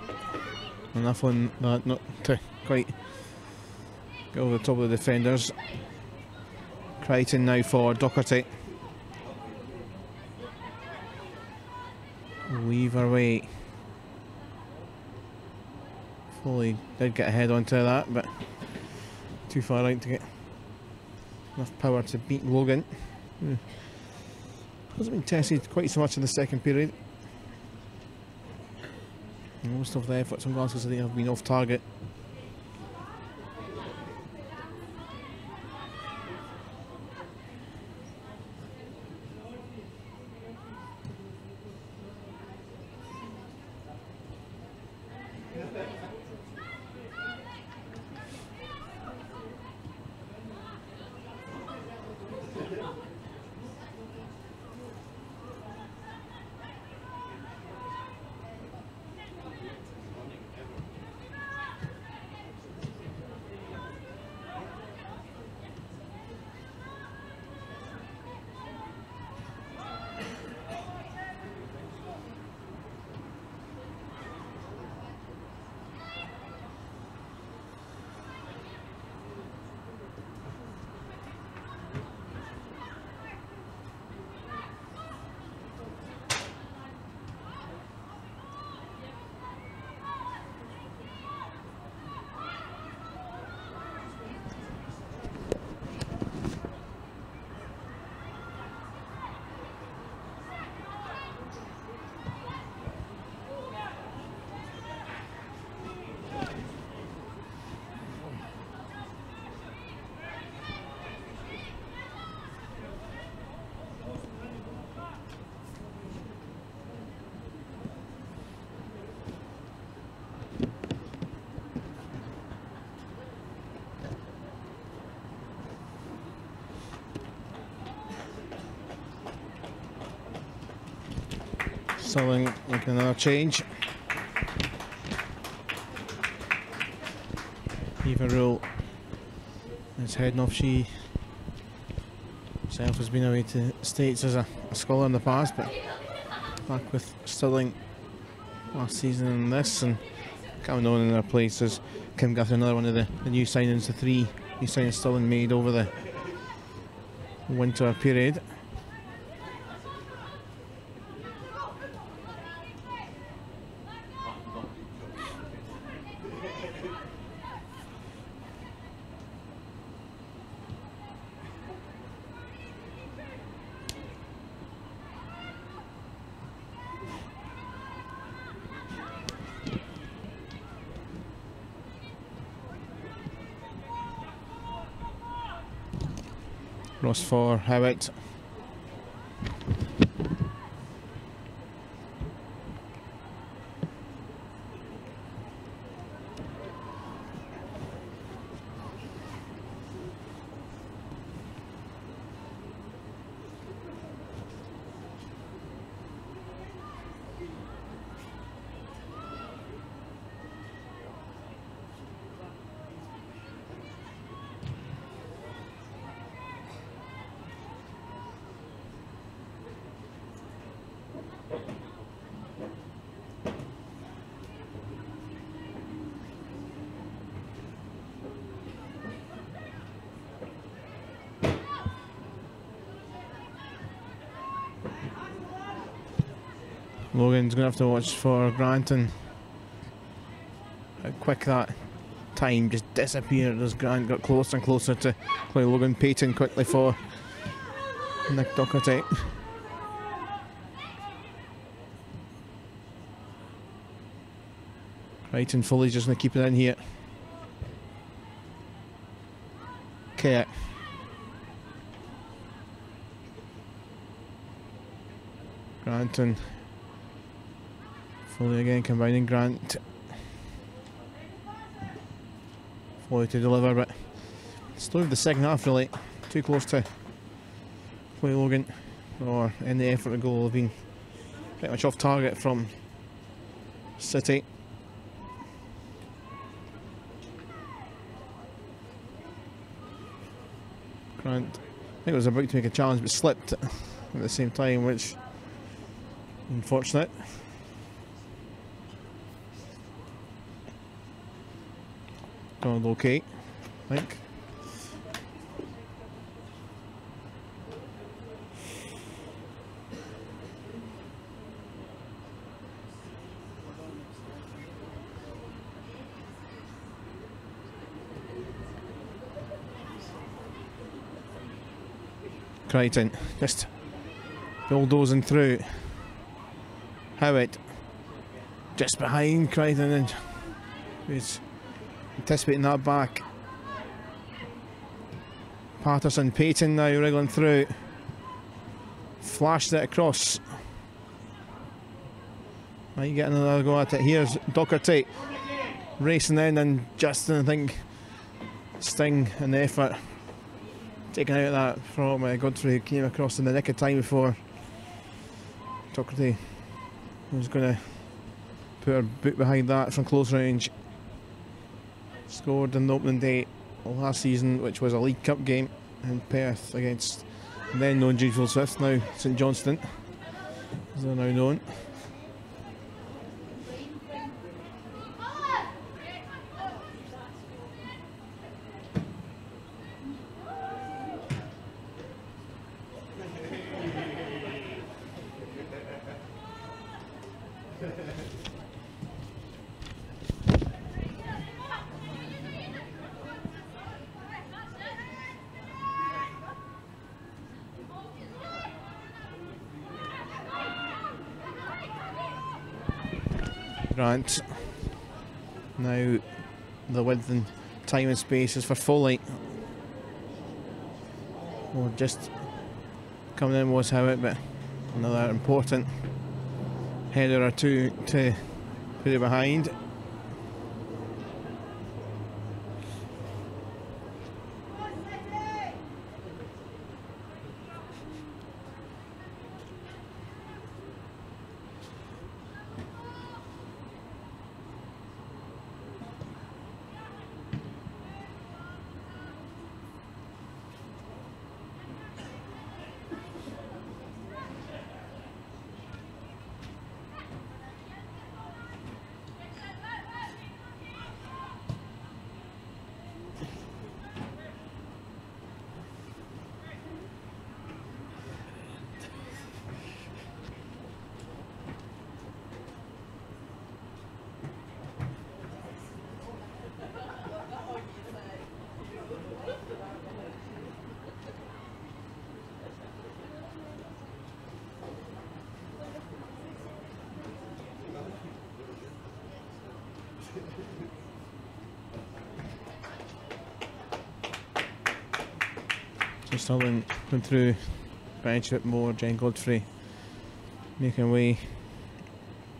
enough on that not to quite go over the top of the defenders. Crichton now for Docherty. Weaver away. Foley did get a head onto that, but too far out to get enough power to beat Logan. Hasn't been tested quite so much in the second period. Most of the efforts on Glasgow City have been off target. Stirling making another change. Eva Rule is heading off. She herself has been away to the States as a scholar in the past, but back with Stirling last season and this, and coming on in their place is Kim Guthrie, another one of the new signings, the 3 new signings Stirling made over the winter period. Ross for Howitt. Logan's going to have to watch for Grant and how quick that time just disappeared as Grant got closer and closer to play Logan. Payton quickly for Nick Docherty. Right, and Foley's just going to keep it in here. Okay. Grant and Foley again, combining Grant. Foley to deliver, but still the second half really too close to play Logan, or any effort to goal have been pretty much off target from City. Grant, I think, was about to make a challenge but slipped at the same time, which unfortunate. scored okay, I think. Crichton just bulldozing through. Howitt just behind Crichton, and he's anticipating that back. Patterson, Payton now wriggling through. Flashed it across. Might get another go at it. Here's Docherty racing in, and just, I think, Sting and the effort taken out of that from Godfrey, came across in the nick of time before Docherty was going to put her boot behind that from close range. Scored in the opening day last season, which was a League Cup game in Perth against then known Janesville Swifts, now St Johnstone, as they're now known. Grant. Now the width and time and space is for Foley. Well, just coming in was Howitt, but another important header or two to put it behind. So Stirling went through bench a bit more. Jen Godfrey making way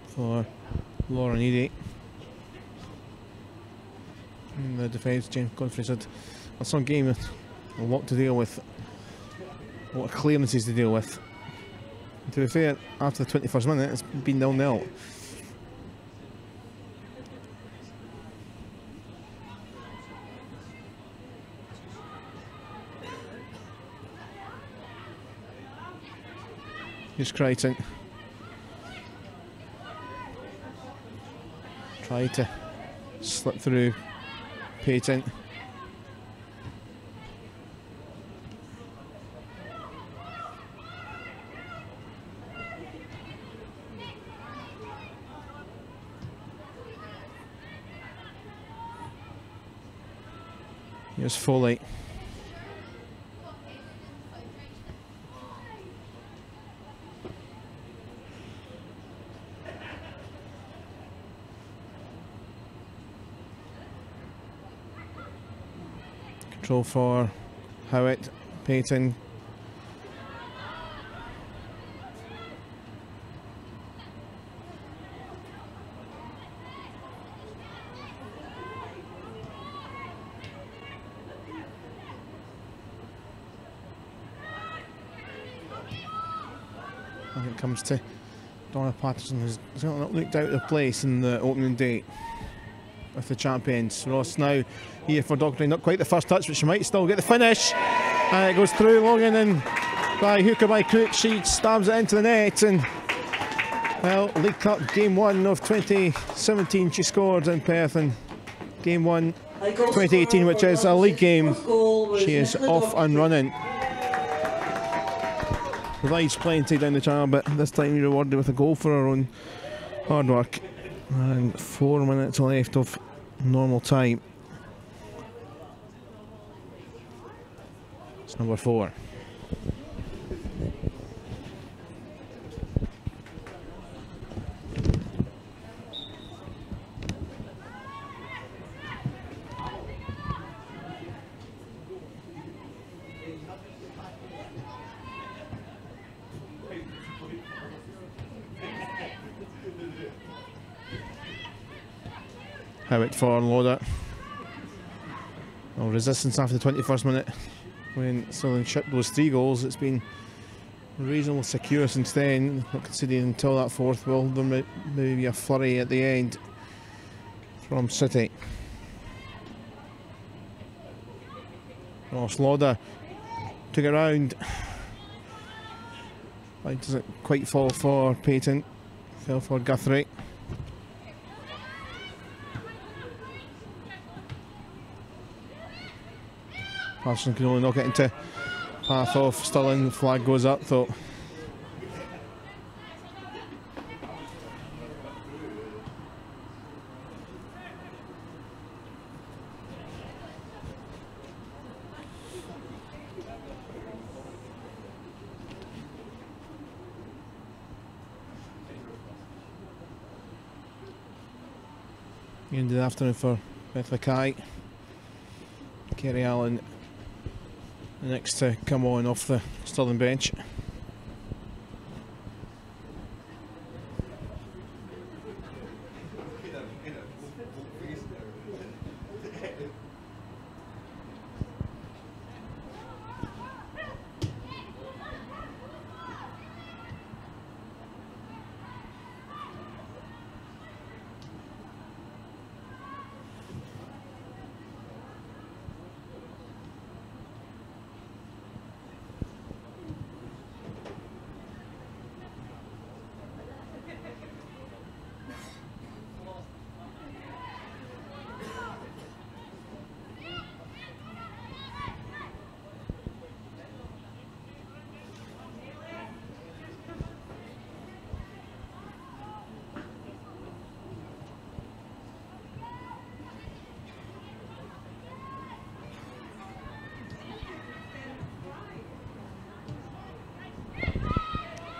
for Lauren Eady. In the defence, Jen Godfrey said that's some game with a lot to deal with, a lot of clearances to deal with. And to be fair, after the 21st minute, it's been 0-0. Here's Crichton. Try to slip through Payton. Here's Foley. Control for Howitt, Payton. I think it comes to Donna Patterson, who's not looked out of place in the opening day with the champions. Ross now here for Docherty, not quite the first touch, but she might still get the finish. And it goes through long in, and by hook or by crook, she stabs it into the net. And well, League Cup game 1 of 2017 she scored in Perth, and game 1 2018, which is a league game. She is off and running. Provides plenty down the channel, but this time rewarded with a goal for her own hard work. And 4 minutes left of normal time. It's number 4. Howitt for Loader. Well, resistance after the 21st minute when Stirling shipped those 3 goals. It's been reasonably secure since then, not conceding until that 4th. Will there maybe be a flurry at the end from City? Ross Loader took it round. It doesn't quite fall for Payton, fell for Guthrie. Patterson can only knock it into path of Stirling. Flag goes up though. End of the afternoon for Beth Mackay. Kerry Allen next to come on off the Stirling bench.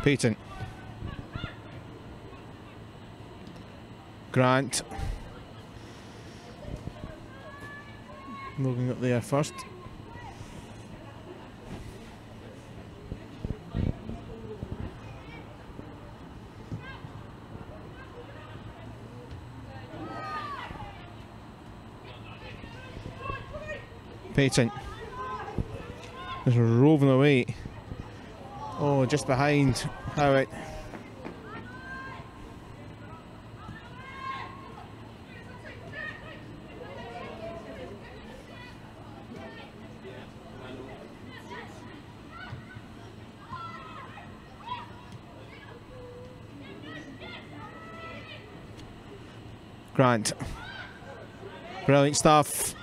Payton. Grant. Moving up there first. Payton. Just roving away. Oh, just behind Howitt. Grant. Brilliant stuff.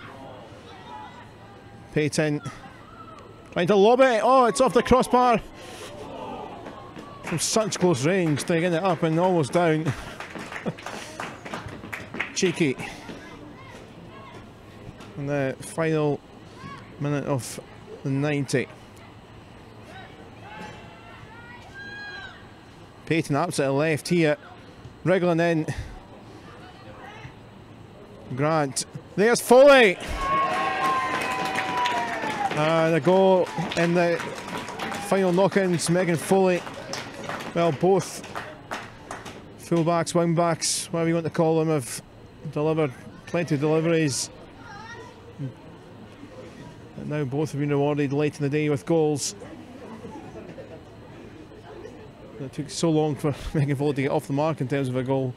Payton. Trying to lob it. Oh, it's off the crossbar. From such close range to get it up and almost down. Cheeky. In the final minute of the 90. Payton absolutely left here. Wriggling in. Grant. There's Foley. The goal in the final knock-ins. Megan Foley. Well, both full-backs, wing-backs, whatever you want to call them, have delivered plenty of deliveries. And now both have been rewarded late in the day with goals. It took so long for Megan Foley to get off the mark in terms of a goal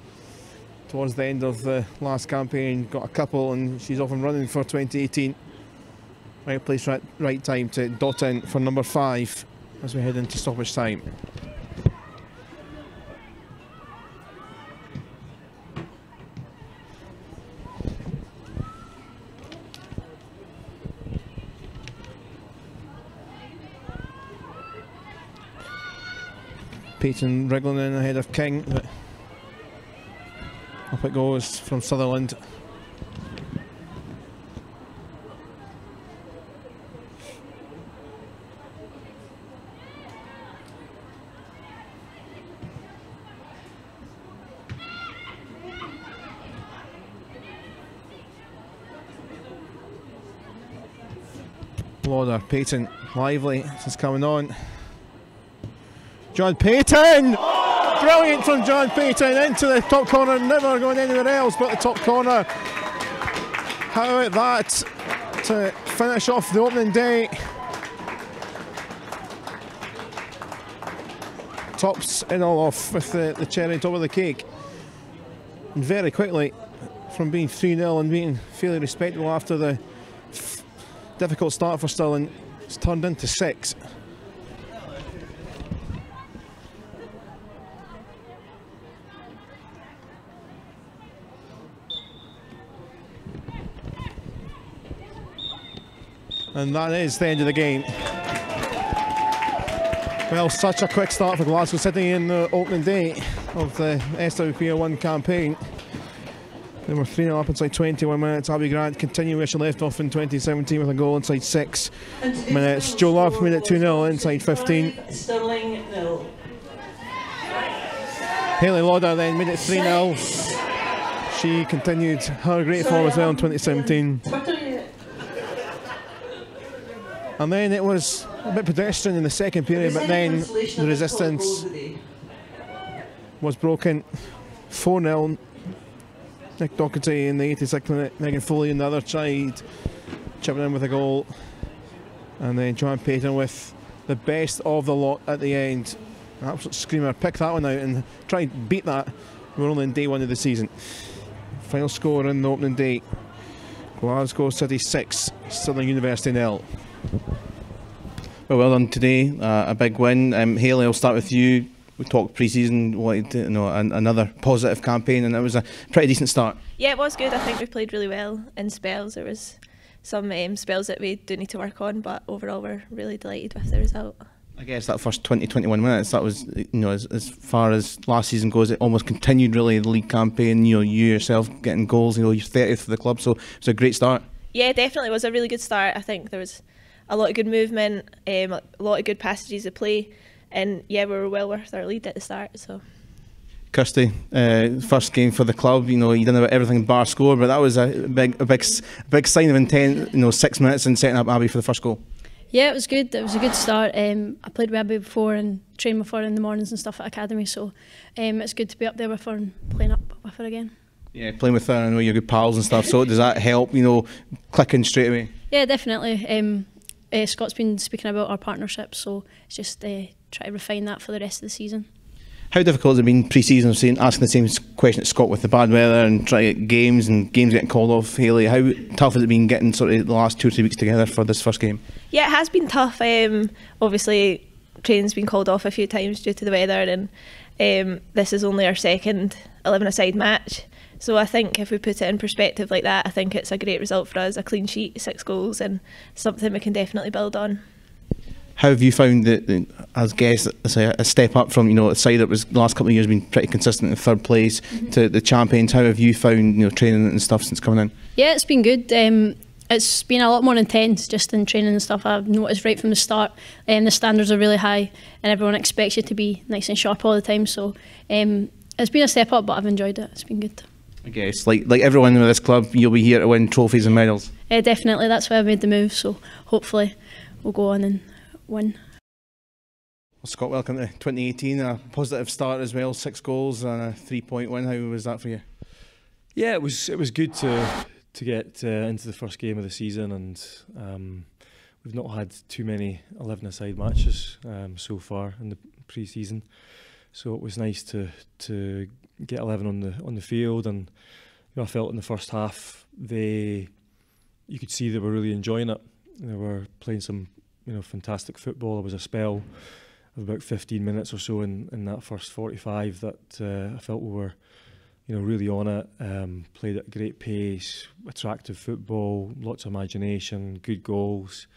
towards the end of the last campaign. Got a couple and she's off and running for 2018. Right place, right time to dot in for number 5 as we head into stoppage time. Peyton wriggling in ahead of King, but up it goes from Sutherland. Lauder, Peyton, lively, this is coming on. John Peyton! Brilliant from John Peyton into the top corner, never going anywhere else but the top corner. How about that to finish off the opening day? Tops it all off with the cherry on top of the cake. And very quickly, from being 3-0 and being fairly respectable after the difficult start for Stirling, it's turned into 6. And that is the end of the game. Well, such a quick start for Glasgow City in the opening day of the SWPL 1 campaign. They were 3-0 up inside 21 minutes. Abby Grant continuing where she left off in 2017 with a goal inside 6 minutes. Joe Love made it 2-0 inside 15. Stirling 0. Hayley Lauder then made it 3-0. She continued her great form as well in 2017. And then it was a bit pedestrian in the second period, but then the resistance was broken. 4-0. Nick Doherty in the 86th minute, Megan Foley on the other side, chipping in with a goal. And then John Peyton with the best of the lot at the end. An absolute screamer, pick that one out and try and beat that. We're only in day 1 of the season. Final score in the opening day. Glasgow City 6, Stirling University 0. Well done today, a big win. Hayley, I'll start with you. We talked pre-season, wanted to, another positive campaign, and it was a pretty decent start. Yeah, it was good. I think we played really well in spells. There was some spells that we do need to work on, but overall we're really delighted with the result. I guess that first 20-21 minutes, that was, as far as last season goes, it almost continued really the league campaign. You yourself getting goals. You're 30th for the club, so it was a great start. Yeah, definitely, it was a really good start. I think there was a lot of good movement, a lot of good passages of play. And yeah, we were well worth our lead at the start. So, Kirsty, first game for the club. You done about everything bar score, but that was a big sign of intent. 6 minutes and setting up Abby for the first goal. Yeah, it was good. It was a good start. I played with Abby before and trained with her in the mornings and stuff at academy. So it's good to be up there with her and playing up with her again. Yeah, playing with her. I know you're good pals and stuff. So does that help? Clicking straight away. Yeah, definitely. Scott's been speaking about our partnership, so it's just try to refine that for the rest of the season. How difficult has it been pre-season? Asking the same question at Scott with the bad weather and trying to get games getting called off. Hayley, how tough has it been getting sort of the last 2 or 3 weeks together for this first game? Yeah, it has been tough. Obviously, training's been called off a few times due to the weather, and this is only our second 11-a-side match. So I think if we put it in perspective like that, I think it's a great result for us, a clean sheet, 6 goals, and something we can definitely build on. How have you found that, as guests, a step up from a side that was the last couple of years been pretty consistent in 3rd place to the champions? How have you found training and stuff since coming in? Yeah, it's been good. It's been a lot more intense just in training and stuff. I've noticed right from the start, the standards are really high, and everyone expects you to be nice and sharp all the time. So it's been a step up, but I've enjoyed it. It's been good. I guess, like everyone with this club, you'll be here to win trophies and medals. Definitely, that's why I made the move. So hopefully, we'll go on and win. Well, Scott, welcome to 2018. A positive start as well, 6 goals and a 3-point win. How was that for you? Yeah, it was good to get into the first game of the season, and we've not had too many 11-a-side matches so far in the pre-season. So it was nice to get 11 on the field, and I felt in the first half you could see they were really enjoying it. They were playing some fantastic football. There was a spell of about 15 minutes or so in that first 45 that I felt we were really on it. Played at a great pace, attractive football, lots of imagination, good goals,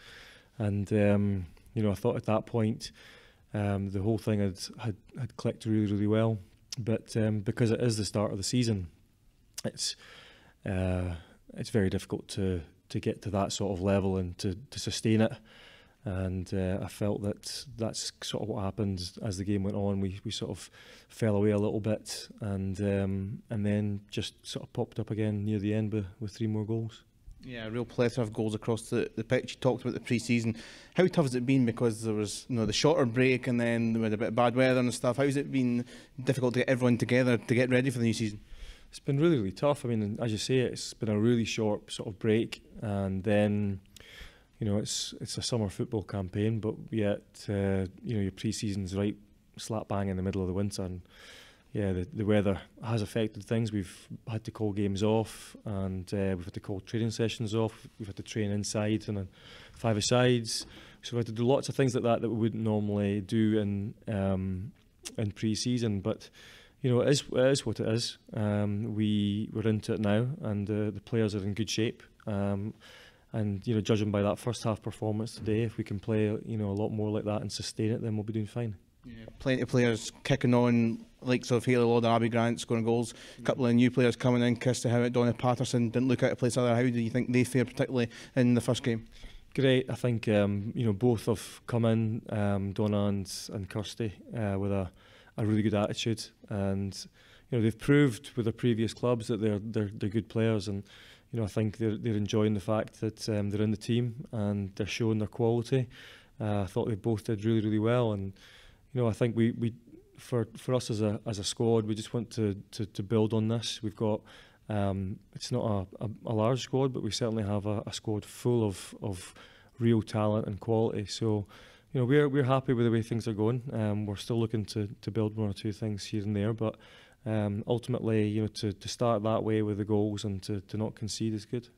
and I thought at that point the whole thing had clicked really well. But because it is the start of the season, it's very difficult to get to that sort of level and to sustain it. And I felt that that's sort of what happened as the game went on. We sort of fell away a little bit, and then just sort of popped up again near the end with 3 more goals. Yeah, a real plethora of goals across the pitch. You talked about the pre-season. How tough has it been, because there was the shorter break and then we had a bit of bad weather and stuff? How has it been difficult to get everyone together to get ready for the new season? It's been really tough. I mean, as you say, it's been a really short sort of break, and then it's a summer football campaign, but yet your pre-season's right slap bang in the middle of the winter, and yeah, the weather has affected things. We've had to call games off, and we've had to call training sessions off. We've had to train inside and on 5-a-sides. So we had to do lots of things like that we wouldn't normally do in pre-season. But it is what it is. We're into it now, and the players are in good shape. And judging by that first half performance today, if we can play a lot more like that and sustain it, then we'll be doing fine. Yeah, plenty of players kicking on, likes of Haley Lord, Abby Grant scoring goals. A couple of new players coming in, Kirsty Howitt, Donna Patterson didn't look out of place either. How do you think they fared, particularly in the first game? Great. I think both have come in, Donna and Kirsty, with a really good attitude, and they've proved with their previous clubs that they're good players, and I think they're enjoying the fact that they're in the team and they're showing their quality. I thought they both did really well, and I think we for us as a squad, we just want to build on this. We've got it's not a large squad, but we certainly have a squad full of real talent and quality. So we're happy with the way things are going. We're still looking to build 1 or 2 things here and there, but ultimately to start that way with the goals and to not concede is good.